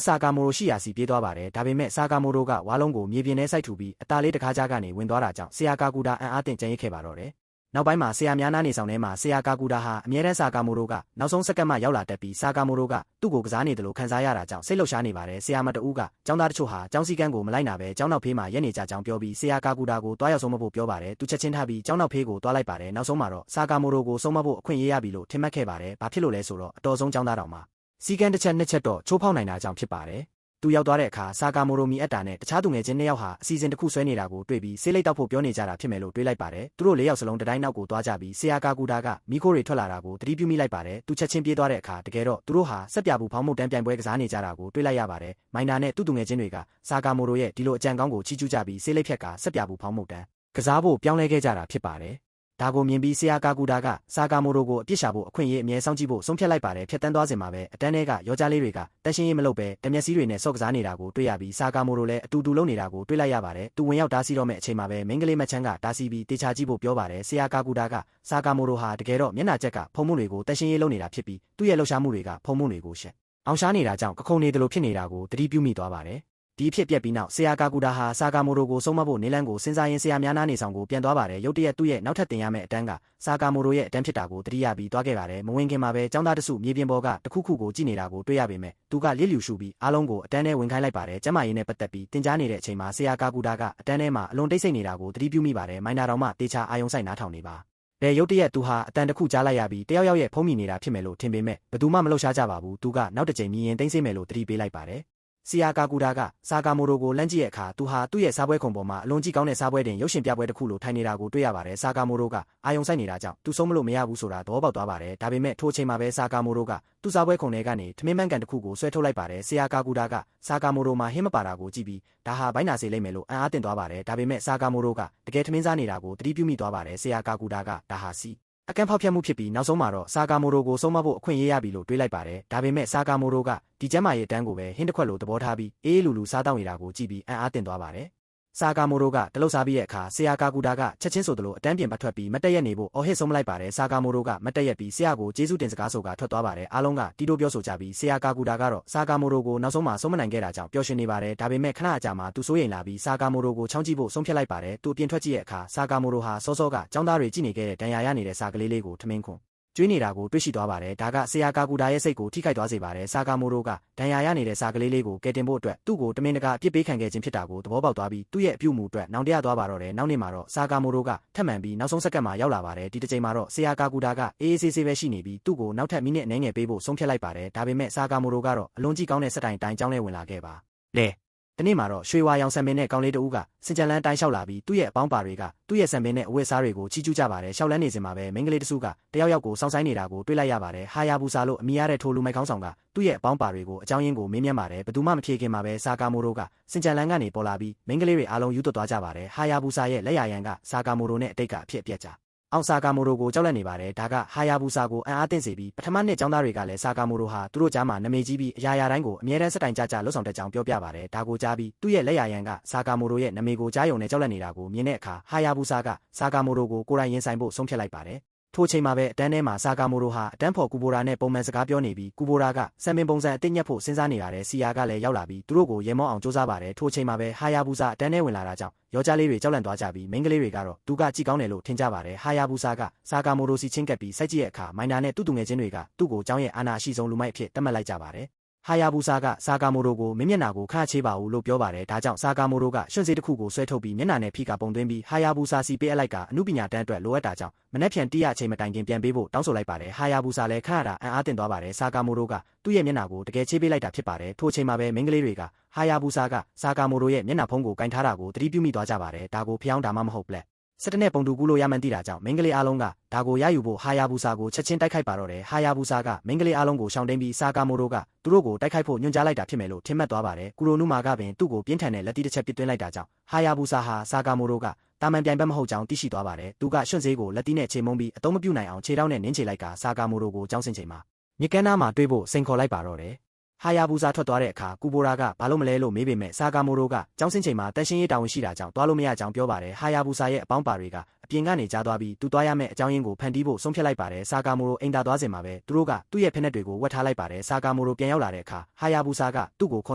ဆာကာမိုရိုရှိရာစီပြေးသွားပါတယ်ဒါပေမဲ့ဆာကာမိုရိုကဝါလုံးကိုမြေပြင်ထဲစိုက်ထူပြီးအသားလေးတကားကြားကနေဝင်သွားတာကြောင့်ဆရာကာကူတာအံ့အားသင့်ကြံရစ်ခဲ့ပါတော့တယ်နောက်ပိုင်းမှာဆရာများနားနေဆောင်ထဲမှာဆရာကာကူတာဟာအမြဲတမ်းဆာကာမိုရိုကနောက်ဆုံးစက္ကန့်မှရောက်လာတတ်ပြီးဆာကာမိုရိုကသူ့ကိုကစားနေတယ်လို့ခံစားရတာကြောင့်စိတ်လှုပ်ရှားနေပါတယ်ဆရာမတူကကျောင်းသားတချို့ဟာကျောင်းစည်းကမ်းကိုမလိုက်နာပဲကျောင်းနောက်ဖေးမှာရက်နေကြကြောင်းပြောပြီးဆရာကာကူတာကိုတွားရောက်ဆုံးမဖို့ပြောပါတယ်သူချက်ချင်းထားပြီးကျောင်းနောက်ဖေးကိုတွားလိုက်ပါတယ်နောက်ဆုံးမှာတော့ဆာကာမိုရိုကိုဆုံးမဖို့အခွင့်အရေးရပြီလို့ထင်မှတ်ခဲ့ပါတယ်ဘာဖြစ်လို့လဲဆိုတော့အတော်ဆုံးကျောင်းသားတော်မှာစည်းကမ်းတစ်ချက်နှစ်ချက်တော့ချိုးဖောက်နိုင်တာကြောင့်ဖြစ်ပါတယ်သူရောက်သွားတဲ့အခါဆာကာမိုရိုမီအက်တာနဲ့တခြားသူငယ်ချင်း2ယောက်ဟာအစီအစဉ်တစ်ခုဆွဲနေတာကိုတွေ့ပြီးဆေးလိပ်တောက်ဖို့ပြောနေကြတာဖြစ်မယ်လို့တွေးလိုက်ပါတယ်သူတို့4ယောက်စလုံးတတိုင်းနောက်ကိုသွားကြပြီးဆရာကာကူတာကမီခိုတွေထွက်လာတာကိုသတိပြုမိလိုက်ပါတယ်သူချက်ချင်းပြေးသွားတဲ့အခါတကယ်တော့သူတို့ဟာစက်ပြဘူးဖောင်းမှုတန်းပြိုင်ပွဲကစားနေကြတာကိုတွေးလိုက်ရပါတယ်မိုင်နာနဲ့သူငယ်ချင်းတွေကဆာကာမိုရိုရဲ့ဒီလိုအကြံကောင်းကိုချီးကျူးကြပြီးဆေးလိပ်ဖြက်ကစက်ပြဘူးဖောင်းမှုတန်းကစားဖို့ပြောင်းလဲခဲ့ကြတာဖြစ်ပါတယ်ဒါကိုမြင်ပြီးဆရာကာကူတာကဆာကာမိုရိုကိုအပြစ်ရှာဖို့အခွင့်အရေးအမြဲစောင့်ကြည့်ဖို့ဆုံးဖြတ်လိုက်ပါတယ်ဖြတ်တန်းသွားစဉ်မှာပဲအတန်းထဲကယောကြားလေးတွေကတန်ရှင်းရေးမလုပ်ပဲတမျက်စီးတွေနဲ့ဆော့ကစားနေတာကိုတွေ့ရပြီးဆာကာမိုရိုလည်းအတူတူလုပ်နေတာကိုတွေ့လိုက်ရပါတယ်သူဝင်ရောက်တားဆီးတော့မဲ့အချိန်မှာပဲမိန်းကလေးမချမ်းကတားဆီးပြီးတေချာကြည့်ဖို့ပြောပါတယ်ဆရာကာကူတာကဆာကာမိုရိုဟာတကယ်တော့မျက်နှာချက်ကဖုံမှုတွေကိုတန်ရှင်းရေးလုပ်နေတာဖြစ်ပြီးသူ့ရဲ့လှုပ်ရှားမှုတွေကဖုံမှုတွေကိုရှက်အောင်ရှားနေတာကြောင့်ကခုန်နေတယ်လို့ဖြစ်နေတာကိုသတိပြုမိသွားပါတယ်ဒီဖြစ်ပြက်ပြီးနောက်ဆရာကာကူတာဟာဆာကာမိုရိုကိုဆုံးမဖို့နေလန်းကိုစဉ်းစားရင်းဆရာများနားနေဆောင်ကိုပြန်သွားပါတယ်ရုတ်တရက်သူ့ရဲ့နောက်ထပ်တင်ရမယ့်အတန်းကဆာကာမိုရိုရဲ့အတန်းဖြစ်တာကိုသတိရပြီးသွားခဲ့ပါတယ်မဝင်ခင်မှာပဲចောင်းသားတစုမြေပြင်ပေါ်ကတခုခုကိုကြည့်နေတာကိုတွေ့ရပေမဲ့သူကလစ်လျူရှုပြီးအားလုံးကိုအတန်းထဲဝင်ခိုင်းလိုက်ပါတယ်ကျမရင်းနဲ့ပတ်သက်ပြီးတင်ကြားနေတဲ့အချိန်မှာဆရာကာကူတာကအတန်းထဲမှာအလွန်တိတ်ဆိတ်နေတာကိုသတိပြုမိပါတယ်မိုင်းနာတော်မှတေချာအာယုံဆိုင်နားထောင်နေပါဘယ်ရုတ်တရက်သူဟာအတန်တစ်ခုကြားလိုက်ရပြီးတယောက်ယောက်ရဲ့ဖုံးမိနေတာဖြစ်မယ်လို့ထင်ပေမဲ့ဘယ်သူမှမလှုပ်ရှားကြပါဘူးသူကနောက်တစ်ချိန်မြင်ရင်သိမ့်စိမ့်မယ်လို့သတိပေးလိုက်ပါတယ်ဆရာကာကူတာကဆာကာမိုရိုကိုလန့်ကြည့်တဲ့အခါသူဟာသူ့ရဲ့စားပွဲခုံပေါ်မှာအလွန်ကြီးကောင်းတဲ့စားပွဲတင်ရုပ်ရှင်ပြပွဲတစ်ခုလိုထိုင်နေတာကိုတွေ့ရပါတယ်ဆာကာမိုရိုကအာယုံဆိုင်နေတာကြောင့်သူဆုံးမလို့မရဘူးဆိုတာသဘောပေါက်သွားပါတယ်ဒါပေမဲ့ထိုအချိန်မှာပဲဆာကာမိုရိုကသူ့စားပွဲခုံထဲကနေထမင်းမှန်ကန်တစ်ခုကိုဆွဲထုတ်လိုက်ပါတယ်ဆရာကာကူတာကဆာကာမိုရိုမှာဟင်းမပါတာကိုကြည့်ပြီးဒါဟာဘိုင်းနာစေလိမ့်မယ်လို့အံ့အားသင့်သွားပါတယ်ဒါပေမဲ့ဆာကာမိုရိုကတကယ်ထမင်းစားနေတာကိုသတိပြုမိသွားပါတယ်ဆရာကာကူတာကဒါဟာစီ အကန့်ဖောက်ဖျက်မှုဖြစ်ပြီးနောက်ဆုံးမှာတော့ဆာကာမိုရိုကိုဆုံးမဖို့အခွင့်အရေးရပြီလို့တွေးလိုက်ပါတယ်ဒါပေမဲ့ဆာကာမိုရိုကဒီကျမ်းမာရေးတန်းကိုပဲဟင်းတစ်ခွက်လိုသဘောထားပြီးအေးအေးလူလူစားတောင်းနေတာကိုကြည့်ပြီးအံ့အားသင့်သွားပါတယ်ဆာကာမိုရိုကတလုတ်စားပြီးတဲ့အခါဆရာကာကူတာကချက်ချင်းဆိုသလိုအတန်းပြင်ပတ်ထွက်ပြီးမတက်ရက်နေဖို့အော်ဟစ်ဆုံးမလိုက်ပါတယ်ဆာကာမိုရိုကမတက်ရက်ပြီးဆရာကိုကျေးဇူးတင်စကားဆိုကထွက်သွားပါတယ်အားလုံးကတီတိုပြောဆိုကြပြီးဆရာကာကူတာကတော့ဆာကာမိုရိုကိုနောက်ဆုံးမှာဆုံးမနိုင်ခဲ့တာကြောင့်ပျော်ရွှင်နေပါတယ်ဒါပေမဲ့ခဏအကြာမှာသူစိုးရိမ်လာပြီးဆာကာမိုရိုကိုချောင်းကြည့်ဖို့ဆုံးဖြတ်လိုက်ပါတယ်သူအပြင်ထွက်ကြည့်တဲ့အခါဆာကာမိုရိုဟာစောစောကចောင်းသားတွေကြည့်နေခဲ့တဲ့ဒဏ်ရာရနေတဲ့စာကလေးလေးကိုထမင်းခွန်းကျွေးနေတာကိုတွေ့ရှိသွားပါတယ်ဒါကဆရာကာကူတာရဲ့စိတ်ကိုထိခိုက်သွားစေပါတယ်ဆာကာမိုရိုကဒဏ်ရာရနေတဲ့စာကလေးလေးကိုကယ်တင်ဖို့အတွက်သူ့ကိုတမင်တကာအပြစ်ပေးခံခဲ့ခြင်းဖြစ်တာကိုသဘောပေါက်သွားပြီးသူ့ရဲ့အပြုအမူအတွက်နောင်တရသွားပါတော့တယ်နောက်နေ့မှာတော့ဆာကာမိုရိုကထပ်မံပြီးနောက်ဆုံးစက္ကန့်မှာရောက်လာပါတယ်ဒီတစ်ချိန်မှာတော့ဆရာကာကူတာကအေးအေးဆေးဆေးပဲရှိနေပြီးသူ့ကိုနောက်ထပ်မိနစ်အနည်းငယ်ပေးဖို့ဆုံးဖြတ်လိုက်ပါတယ်ဒါပေမဲ့ဆာကာမိုရိုကတော့အလွန်ကြီးကောင်းတဲ့စက်တိုင်တိုင်းကျောင်းထဲဝင်လာခဲ့ပါလေတနေ့မှာတော့ရွှေဝါရောင်ဆံပင်နဲ့ကောင်လေးတဦးကစင်ကြံလန်းတိုင်းလျှောက်လာပြီးသူ့ရဲ့အပေါင်းပါတွေကသူ့ရဲ့ဆံပင်နဲ့အဝတ်အစားတွေကိုချီးကျူးကြပါတယ်လျှောက်လန်းနေစဉ်မှာပဲမိန်းကလေးတစုကတယောက်ယောက်ကိုစောင့်ဆိုင်နေတာကိုတွေ့လိုက်ရပါတယ်ဟာယာဘူဆာလို့အမည်ရတဲ့ထိုလူမိုက်ခေါင်းဆောင်ကသူ့ရဲ့အပေါင်းပါတွေကိုအကြောင်းရင်းကိုမေးမြန်းပါတယ်ဘယ်သူမှမဖြေခင်မှာပဲဆာကာမိုရိုကစင်ကြံလန်းကနေပေါ်လာပြီးမိန်းကလေးတွေအားလုံးယူသွတ်သွားကြပါတယ်ဟာယာဘူဆာရဲ့လက်ရရန်ကဆာကာမိုရိုနဲ့အတိတ်ကအဖြစ်အပျက်ကြအောင်ဆာကာမိုရိုကိုကြောက်လန့်နေပါတယ်ဒါကဟာယာဘူဆာကိုအံ့အားသင့်စေပြီးပထမနှစ်ကျောင်းသားတွေကလည်းဆာကာမိုရိုဟာသူတို့ကြားမှာနာမည်ကြီးပြီးအရာရာတိုင်းကိုအမြဲတမ်းစက်တိုင်ကြကြလှုပ်ဆောင်တတ်ကြောင်းပြောပြပါတယ်ဒါကိုကြားပြီးသူ့ရဲ့လက်ရရန်ကဆာကာမိုရိုရဲ့နာမည်ကိုကြားယုံနဲ့ကြောက်လန့်နေတာကိုမြင်တဲ့အခါဟာယာဘူဆာကဆာကာမိုရိုကိုကိုယ်တိုင်ရင်ဆိုင်ဖို့ဆုံးဖြတ်လိုက်ပါတယ်ထိုချိန်မှာပဲအတန်းထဲမှာဆာကာမိုရိုဟာအတန်းဖော်ကူဘိုရာနဲ့ပုံမှန်စကားပြောနေပြီးကူဘိုရာကစံပင်ပုံစံအတိတ်ညက်ဖို့စဉ်းစားနေရတယ်စီယာကလည်းရောက်လာပြီးသူတို့ကိုရဲမောအောင်စူးစမ်းပါတယ်ထိုချိန်မှာပဲဟာယာဘူဆာအတန်းထဲဝင်လာတာကြောင့်ယောက်ျားလေးတွေကြောက်လန့်သွားကြပြီးမိန်းကလေးတွေကတော့သူကကြည့်ကောင်းတယ်လို့ထင်ကြပါတယ်ဟာယာဘူဆာကဆာကာမိုရိုစီချင်းကပ်ပြီးစိုက်ကြည့်တဲ့အခါမိုင်နာနဲ့သူ့သူငယ်ချင်းတွေကသူ့ကိုကျောင်းရဲ့အာဏာအရှိဆုံးလူမိုက်အဖြစ်သတ်မှတ်လိုက်ကြပါတယ်ဟာယာဘူဆာကဆာကာမိုရိုကိုမင်းမျက်နှာကိုခန့်ချေးပါဦးလို့ပြောပါတယ်ဒါကြောင့်ဆာကာမိုရိုကရွှွန့်စေးတစ်ခုကိုဆွဲထုတ်ပြီးမျက်နှာနဲ့ဖိကပုံသွင်းပြီးဟာယာဘူဆာစီပေးအပ်လိုက်ကအမှုပညာတန်းအတွက်လိုအပ်တာကြောင့်မနေ့ဖြန်တီးရအချိန်မတိုင်ခင်ပြန်ပေးဖို့တောင်းဆိုလိုက်ပါတယ်ဟာယာဘူဆာလည်းခန့်ရတာအံ့အားသင့်သွားပါတယ်ဆာကာမိုရိုကသူ့ရဲ့မျက်နှာကိုတကယ်ချေးပေးလိုက်တာဖြစ်ပါတယ်ထိုအချိန်မှာပဲမိန်းကလေးတွေကဟာယာဘူဆာကဆာကာမိုရိုရဲ့မျက်နှာဖုံးကိုကင်ထားတာကိုသတိပြုမိသွားကြပါတယ်ဒါကိုဖျောင်းတာမှမဟုတ်ပလက်စက်တနဲ့ပုံတူကူးလို့ရမှန်းသိတာကြောင့်မိန်းကလေးအားလုံးကဒါကိုရယူဖို့ဟာယာဘူဆာကိုချက်ချင်းတိုက်ခိုက်ပါတော့တယ်ဟာယာဘူဆာကမိန်းကလေးအားလုံးကိုရှောင်တိန်ပြီးဆာကာမိုရိုကသူတို့ကိုတိုက်ခိုက်ဖို့ညွှန်ကြားလိုက်တာဖြစ်မယ်လို့ထင်မှတ်သွားပါတယ်ကူရိုနူမာကပင်သူ့ကိုပြင်းထန်တဲ့လက်တီတစ်ချက်ပစ်သွင်းလိုက်တာကြောင့်ဟာယာဘူဆာဟာဆာကာမိုရိုကတာမန်ပြိုင်ဘက်မဟုတ်ကြောင်းသိရှိသွားပါတယ်သူကရွှွန့်စေးကိုလက်တီနဲ့ခြေမုံပြီးအသုံးမပြုနိုင်အောင်ခြေထောက်နဲ့နင်းချလိုက်ကဆာကာမိုရိုကိုကြောင်းစင်ချိန်မှာမြကန်းနားမှာတွေးဖို့စိန်ခေါ်လိုက်ပါတော့တယ်ဟာယာဘူဆာထွက်သွားတဲ့အခါကူဘိုရာကဘာလို့မလဲလို့မေးပေမဲ့ဆာကာမိုရိုကကျောင်းစင်းချိန်မှာတန်ရှင်းရေးတာဝန်ရှိတာကြောင့်သွားလို့မရကြောင်းပြောပါတယ်ဟာယာဘူဆာရဲ့အပေါင်းပါတွေကအပြင်ကနေကြားသွားပြီးသူသွားရမယ့်အကြောင်းရင်းကိုဖန်တီးဖို့ဆုံးဖြတ်လိုက်ပါတယ်ဆာကာမိုရိုအိမ်သာသွားစဉ်မှာပဲသူတို့ကသူ့ရဲ့ဖက်နက်တွေကိုဝတ်ထားလိုက်ပါတယ်ဆာကာမိုရိုပြန်ရောက်လာတဲ့အခါဟာယာဘူဆာကသူ့ကိုခေါ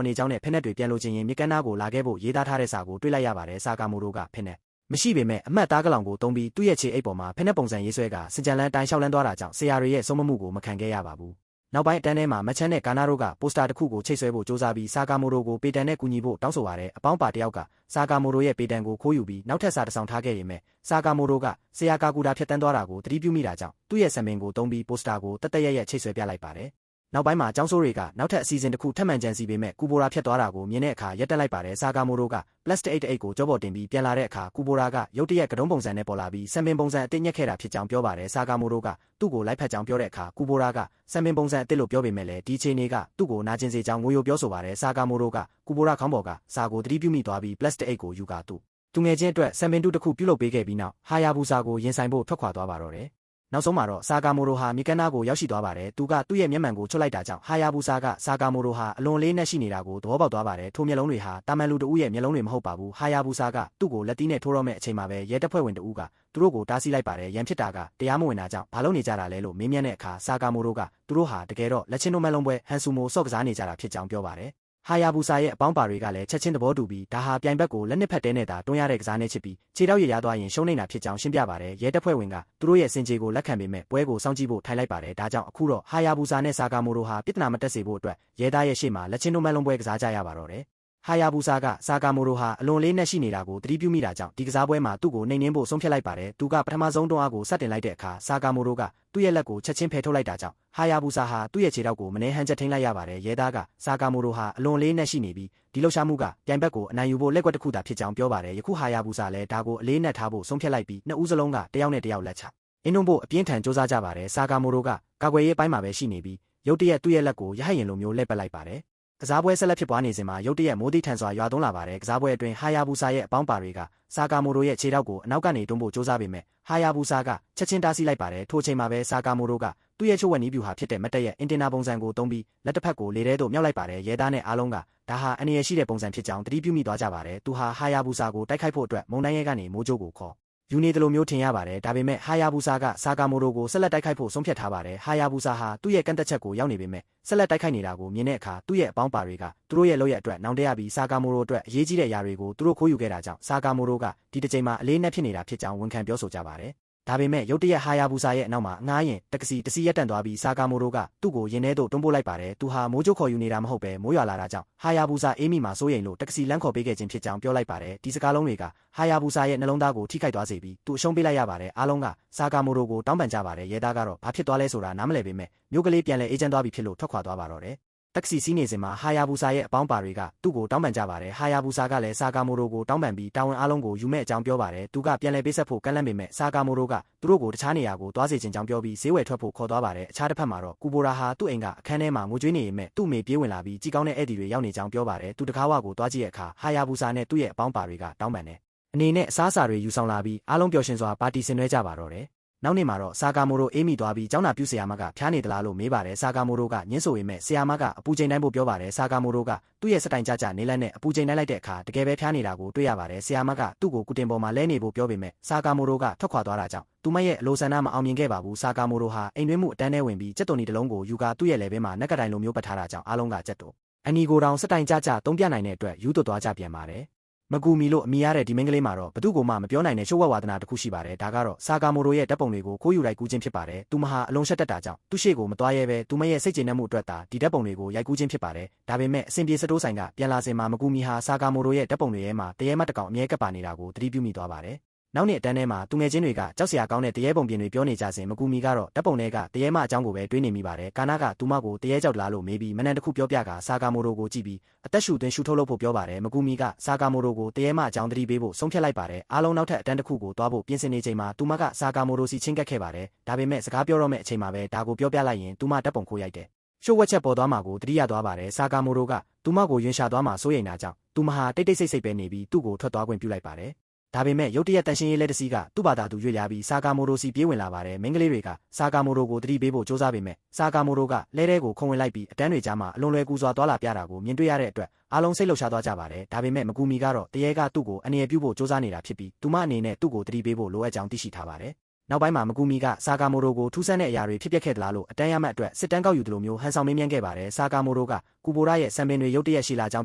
်နေကြောင်းနဲ့ဖက်နက်တွေပြန်လိုချင်ရင်မြကန်းနားကိုလာခဲ့ဖို့ရေးသားထားတဲ့စာကိုတွေ့လိုက်ရပါတယ်ဆာကာမိုရိုကဖက်နက်မရှိပေမဲ့အမတ်သားကလောင်ကိုတုံးပြီးသူ့ရဲ့ခြေအိတ်ပေါ်မှာဖက်နက်ပုံစံရေးဆွဲကစင်ကြံလန်းတိုင်းလျှောက်လန်းသွားတာကြောင့်ဆရာတွေရဲ့ဆုံးမမှုကိုမခံခဲ့ရပါဘူးနောက်ပိုင်းအတန်းထဲမှာမချမ်းနဲ့ကာနာတို့ကပိုစတာတစ်ခုကိုချိတ်ဆွဲဖို့စ조사ပြီးဆာကာမိုရိုကိုပေတန်နဲ့ကူညီဖို့တောင်းဆိုပါတယ်အပေါင်းပါတယောက်ကဆာကာမိုရိုရဲ့ပေတန်ကိုခိုးယူပြီးနောက်ထပ်စာတစ်စောင်ထားခဲ့ရမယ်ဆာကာမိုရိုကဆရာကာကူတာဖြတ်တန်းသွားတာကိုသတိပြုမိတာကြောင့်သူ့ရဲ့ဆံပင်ကိုတုံးပြီးပိုစတာကိုတက်တက်ရက်ရက်ချိတ်ဆွဲပြလိုက်ပါတယ်နောက်ပိုင်းမှာကျောင်းဆိုးတွေကနောက်ထပ်အစီအစဉ်တစ်ခုထပ်မံကြံစီပေမဲ့ကူဘိုရာဖြတ်သွားတာကိုမြင်တဲ့အခါရက်တက်လိုက်ပါတယ်ဆာကာမိုရိုကပလတ်စတစ်အိတ်ကိုကြောပေါ်တင်ပြီးပြန်လာတဲ့အခါကူဘိုရာကရုတ်တရက်ကတုံးပုံစံနဲ့ပေါ်လာပြီးဆံပင်ပုံစံအတစ်ညက်ခဲ့တာဖြစ်ကြောင်းပြောပါတယ်ဆာကာမိုရိုကသူ့ကိုလိုက်ဖက်ကြောင်းပြောတဲ့အခါကူဘိုရာကဆံပင်ပုံစံအတစ်လို့ပြောပေမဲ့လည်းဒီချိန်တွေကသူ့ကိုနာကျင်စေကြောင်းငိုယိုပြောဆိုပါတယ်ဆာကာမိုရိုကကူဘိုရာခေါင်းပေါ်ကစာကိုသတိပြုမိသွားပြီးပလတ်စတစ်အိတ်ကိုယူကာသူငယ်ချင်းအတွက်ဆံပင်တူတစ်ခုပြုလုပ်ပေးခဲ့ပြီးနောက်ဟာယာဘူဆာကိုရင်ဆိုင်ဖို့ထွက်ခွာသွားပါတော့တယ်နောက်ဆုံးမှာတော့ဆာကာမိုရိုဟာမြကန်းနာကိုရောက်ရှိသွားပါတယ်သူကသူ့ရဲ့မျက်မှန်ကိုချွတ်လိုက်တာကြောင့်ဟာယာဘူဆာကဆာကာမိုရိုဟာအလွန်လေးနဲ့ရှိနေတာကိုသဘောပေါက်သွားပါတယ်ထိုမျက်လုံးတွေဟာတာမန်လူတဦးရဲ့မျက်လုံးတွေမဟုတ်ပါဘူးဟာယာဘူဆာကသူ့ကိုလက်တီးနဲ့ထိုးတော့မဲ့အချိန်မှာပဲရဲတပ်ဖွဲ့ဝင်တဦးကသူတို့ကိုတားဆီးလိုက်ပါတယ်ရန်ဖြစ်တာကတရားမဝင်တာကြောင့်ဘာလို့နေကြတာလဲလို့မေးမြန်းတဲ့အခါဆာကာမိုရိုကသူတို့ဟာတကယ်တော့လက်ချင်းတို့မလုံးပွဲဟန်ဆူမိုဆော့ကစားနေကြတာဖြစ်ကြောင်းပြောပါတယ်ဟာယာဘူဆာရဲ့အပေါင်းပါတွေကလည်းချက်ချင်းသဘောတူပြီးဒါဟာပြိုင်ဘက်ကိုလက်နက်ဖက်တဲနဲ့သာတွန်းရတဲ့ကစားနဲ့ချစ်ပြီးခြေထောက်ရရသွားရင်ရှုံးနေတာဖြစ်ကြောင်းရှင်းပြပါတယ်ရဲတပ်ဖွဲ့ဝင်ကသူတို့ရဲ့စင်ကြေကိုလက်ခံပေမဲ့ပွဲကိုစောင့်ကြည့်ဖို့ထိုင်လိုက်ပါတယ်ဒါကြောင့်အခုတော့ဟာယာဘူဆာနဲ့ဆာကာမိုရိုဟာပြဿနာမတက်စေဖို့အတွက်ရဲသားရဲ့ရှေ့မှာလက်ချင်းတို့မလုံးပွဲကစားကြရပါတော့တယ်ဟာယာဘူဆာကဆာကာမိုရိုဟာအလွန်လေးနဲ့ရှိနေတာကိုသတိပြုမိတာကြောင့်ဒီကစားပွဲမှာသူ့ကိုနှိမ်နင်းဖို့ဆုံးဖြတ်လိုက်ပါတယ်သူကပထမဆုံးတွန်းအားကိုစတင်လိုက်တဲ့အခါဆာကာမိုရိုကသူ့ရဲ့လက်ကိုချက်ချင်းဖယ်ထုတ်လိုက်တာကြောင့်ဟာယာဘူဆာဟာသူ့ရဲ့ခြေထောက်ကိုမနှဲဟန်ချက်ထိန်းလိုက်ရပါတယ်ရဲသားကဆာကာမိုရိုဟာအလွန်လေးနဲ့ရှိနေပြီးဒီလှုပ်ရှားမှုကပြိုင်ဘက်ကိုအနိုင်ယူဖို့လက်ကွက်တစ်ခုသာဖြစ်ကြောင်းပြောပါတယ်ယခုဟာယာဘူဆာလည်းဒါကိုအလေးနက်ထားဖို့ဆုံးဖြတ်လိုက်ပြီးနှစ်ဦးစလုံးကတယောက်နဲ့တယောက်လက်ချအင်းတို့ဖို့အပြင်းထန်စူးစမ်းကြပါတယ်ဆာကာမိုရိုကကာကွယ်ရေးပိုင်းမှာပဲရှိနေပြီးရုတ်တရက်သူ့ရဲ့လက်ကိုရဟတ်ရင်လိုမျိုးလှည့်ပတ်လိုက်ပါတယ် ကစားပွဲဆက်လက်ဖြစ်ပွားနေစဉ်မှာရုတ်တရက်မိုးတိထန်စွာရွာသွန်းလာပါတယ်ကစားပွဲအတွင်းဟာယာဘူဆာရဲ့အပေါင်းပါတွေကဆာကာမိုရိုရဲ့ခြေထောက်ကိုအနောက်ကနေတွန်းဖို့ကြိုးစားပေမဲ့ဟာယာဘူဆာကချက်ချင်းတားဆီးလိုက်ပါတယ်ထိုအချိန်မှာပဲဆာကာမိုရိုကသူ့ရဲ့ချို့ဝက်နီးဗျူဟာဖြစ်တဲ့မတ်တက်ရဲ့အင်တင်နာပုံစံကိုသုံးပြီးလက်တစ်ဖက်ကိုလေထဲသို့မြောက်လိုက်ပါတယ်ရဲသားနဲ့အားလုံးကဒါဟာအန္တရာယ်ရှိတဲ့ပုံစံဖြစ်ကြောင်းသတိပြုမိသွားကြပါတယ်သူဟာဟာယာဘူဆာကိုတိုက်ခိုက်ဖို့အတွက်မုန်တိုင်းရဲကနေမိုးကြိုးကိုခေါ်ယူနေတယ်လို့မျိုးထင်ရပါတယ်ဒါပေမဲ့ဟာယာဘူဆာကဆာကာမိုရိုကိုဆက်လက်တိုက်ခိုက်ဖို့ဆုံးဖြတ်ထားပါတယ်ဟာယာဘူဆာဟာသူ့ရဲ့ကန့်သက်ချက်ကိုရောက်နေပေမဲ့ဆက်လက်တိုက်ခိုက်နေတာကိုမြင်တဲ့အခါသူ့ရဲ့အပေါင်းပါတွေကသူတို့ရဲ့လုပ်ရက်အတွက်နောင်တရပြီးဆာကာမိုရိုအတွက်အရေးကြီးတဲ့အရာတွေကိုသူတို့ခိုးယူခဲ့တာကြောင့်ဆာကာမိုရိုကဒီတစ်ချိန်မှာအလေးနက်ဖြစ်နေတာဖြစ်ကြောင်းဝန်ခံပြောဆိုကြပါတယ်ဒါပေမဲ့ရုတ်တရက်ဟာယာဘူဆာရဲ့အနောက်မှာငားရင်တက္ကစီတစီရက်တန့်သွားပြီးဆာကာမိုရိုကသူ့ကိုရင်ထဲသို့တွန်းပို့လိုက်ပါတယ်သူဟာမိုးကြိုးခေါ်ယူနေတာမဟုတ်ပဲမိုးရွာလာတာကြောင့်ဟာယာဘူဆာအေးမိမှာစိုးရိမ်လို့တက္ကစီလမ်းခေါ်ပေးခဲ့ခြင်းဖြစ်ကြောင်းပြောလိုက်ပါတယ်ဒီစကားလုံးတွေကဟာယာဘူဆာရဲ့နှလုံးသားကိုထိခိုက်သွားစေပြီးသူအရှုံးပေးလိုက်ရပါတယ်အားလုံးကဆာကာမိုရိုကိုတောင်းပန်ကြပါတယ်ရဲသားကတော့ဘာဖြစ်သွားလဲဆိုတာနားမလည်ပေမဲ့မျိုးကလေးပြန်လဲအေးချမ်းသွားပြီဖြစ်လို့ထွက်ခွာသွားပါတော့တယ်တက္ကစီစီးနေစဉ်မှာဟာယာဘူဆာရဲ့အပေါင်းပါတွေကသူ့ကိုတောင်းပန်ကြပါတယ်ဟာယာဘူဆာကလည်းဆာကာမိုရိုကိုတောင်းပန်ပြီးတာဝန်အားလုံးကိုယူမဲ့အကြောင်းပြောပါတယ်သူကပြန်လဲပေးဆက်ဖို့ကန့်လန့်ပေမဲ့ဆာကာမိုရိုကသူတို့ကိုတခြားနေရာကိုသွားစေချင်ကြောင်းပြောပြီးဈေးဝယ်ထွက်ဖို့ခေါ်သွားပါတယ်အခြားတစ်ဖက်မှာတော့ကူဘိုရာဟာသူ့အိမ်ကအခန်းထဲမှာငိုကြွေးနေပေမဲ့သူ့မိပြေးဝင်လာပြီးကြီးကောင်းတဲ့ဧည့်သည်တွေရောက်နေကြောင်းပြောပါတယ်သူတကားဝကိုသွားကြည့်တဲ့အခါဟာယာဘူဆာနဲ့သူ့ရဲ့အပေါင်းပါတွေကတောင်းပန်တယ်အနေနဲ့အစားအစာတွေယူဆောင်လာပြီးအားလုံးပျော်ရွှင်စွာပါတီဆင်နွှဲကြပါတော့တယ်နောက်နေ့မှာတော့ဆာကာမိုရိုအေးမိသွားပြီးကျောင်းနာပြုဆရာမကဖျားနေသလားလို့မေးပါတယ်ဆာကာမိုရိုကညှင်းဆိုပေမဲ့ဆရာမကအပူချိန်တိုင်းဖို့ပြောပါတယ်ဆာကာမိုရိုကသူ့ရဲ့စတိုင်ကြနေလန်းနဲ့အပူချိန်တိုင်းလိုက်တဲ့အခါတကယ်ပဲဖျားနေတာကိုတွေ့ရပါတယ်ဆရာမကသူ့ကိုကုတင်ပေါ်မှာလဲနေဖို့ပြောပေမဲ့ဆာကာမိုရိုကထွက်ခွာသွားတာကြောင့်သူမရဲ့အလိုဆန္ဒမအောင်မြင်ခဲ့ပါဘူးဆာကာမိုရိုဟာအိမ်တွင်းမှုအတန်းထဲဝင်ပြီးကြက်သွန်နီတစ်လုံးကိုယူကာသူ့ရဲ့လယ်ဘဲမှာနက်ကတိုင်လိုမျိုးပတ်ထားတာကြောင့်အားလုံးကကြက်သွန်အနီကိုတောင်စတိုင်ကြသုံးပြနိုင်တဲ့အတွက်ယူသွတ်သွားကြပြန်ပါတယ်မကူမီလို့အမိရတဲ့ဒီမင်းကလေးမှာတော့ဘသူ့ကိုမှမပြောနိုင်တဲ့ရှုပ်ဝက်ဝါဒနာတစ်ခုရှိပါတယ်ဒါကတော့ဆာကာမိုရိုရဲ့ဓာတ်ပုံတွေကိုခိုးယူလိုက်ကူးခြင်းဖြစ်ပါတယ်သူမဟာအလုံးရှက်တတ်တာကြောင့်သူ့ရှေ့ကိုမသွားရဲပဲသူမရဲ့စိတ်ကျေနပ်မှုအတွက်သာဒီဓာတ်ပုံတွေကိုရိုက်ကူးခြင်းဖြစ်ပါတယ်ဒါပေမဲ့အစင်ပြေစတိုးဆိုင်ကပြန်လာစင်မှာမကူမီဟာဆာကာမိုရိုရဲ့ဓာတ်ပုံတွေထဲမှာတရေမတ်တကောင်အမြဲကပ်ပါနေတာကိုသတိပြုမိသွားပါတယ်နောက်နှစ်အတန်းထဲမှာသူငယ်ချင်းတွေကကြောက်စရာကောင်းတဲ့တရေပုံပြင်တွေပြောနေကြစဉ်မကူမီကတော့ဓာတ်ပုံတွေကတရေမအကြောင်းကိုပဲတွေးနေမိပါတယ်ကာနာကသူမကိုတရေကြောက်လားလို့မေးပြီးမနန်တစ်ခုပြောပြကဆာကာမိုရိုကိုကြည့်ပြီးအသက်ရှူသွင်းရှူထုတ်လုပ်ဖို့ပြောပါတယ်မကူမီကဆာကာမိုရိုကိုတရေမအကြောင်းသတိပေးဖို့ဆုံးဖြတ်လိုက်ပါတယ်အားလုံးနောက်ထပ်အတန်းတစ်ခုကိုသွားဖို့ပြင်ဆင်နေချိန်မှာသူမကဆာကာမိုရိုစီချင်းကပ်ခဲ့ပါတယ်ဒါပေမဲ့စကားပြောတော့မယ့်အချိန်မှာပဲဒါကိုပြောပြလိုက်ရင်သူမဓာတ်ပုံခိုးရိုက်တယ်ရှုပ်ဝက်ချက်ပေါ်သွားမှာကိုတတိယသွားပါတယ်ဆာကာမိုရိုကသူမကိုယွင်ရှာသွားမှာစိုးရိမ်တာကြောင့်သူမဟာတိတ်တိတ်ဆိတ်ဆိတ်ပဲနေပြီးသူ့ကိုထွက်သွားခွင့်ပြုလိုက်ပါတယ်ဒါပေမဲ့ရုတ်တရက်တန်ရှင်းရေးလက်တစည်းကသူ့ဘာသာသူရွေ့လျားပြီးဆာကာမိုရိုစီပြေးဝင်လာပါတယ်မင်းကလေးတွေကဆာကာမိုရိုကိုတတိပေးဖို့ကြိုးစားပေမဲ့ဆာကာမိုရိုကလဲတဲကိုခုံဝင်လိုက်ပြီးအတန်းတွေကြားမှာအလွန်လွယ်ကူစွာသွားလာပြတာကိုမြင်တွေ့ရတဲ့အတွက်အားလုံးစိတ်လှုပ်ရှားသွားကြပါတယ်ဒါပေမဲ့မကူမီကတော့တရေကသူ့ကိုအနေရပြုဖို့ကြိုးစားနေတာဖြစ်ပြီးသူမအနေနဲ့သူ့ကိုတတိပေးဖို့လိုအပ်ကြောင်းသိရှိထားပါတယ်နောက်ပိုင်းမှာမကူမီကဆာကာမိုရိုကိုထူးဆန်းတဲ့အရာတွေဖြစ်ပျက်ခဲ့သလားလို့အတန်းရမှတ်အတွက်စစ်တမ်းကောက်ယူသလိုမျိုးဟန်ဆောင်မေးမြန်းခဲ့ပါတယ်ဆာကာမိုရိုကကူဘိုရာရဲ့စံပင်တွေရုတ်တရက်ရှိလာကြောင်း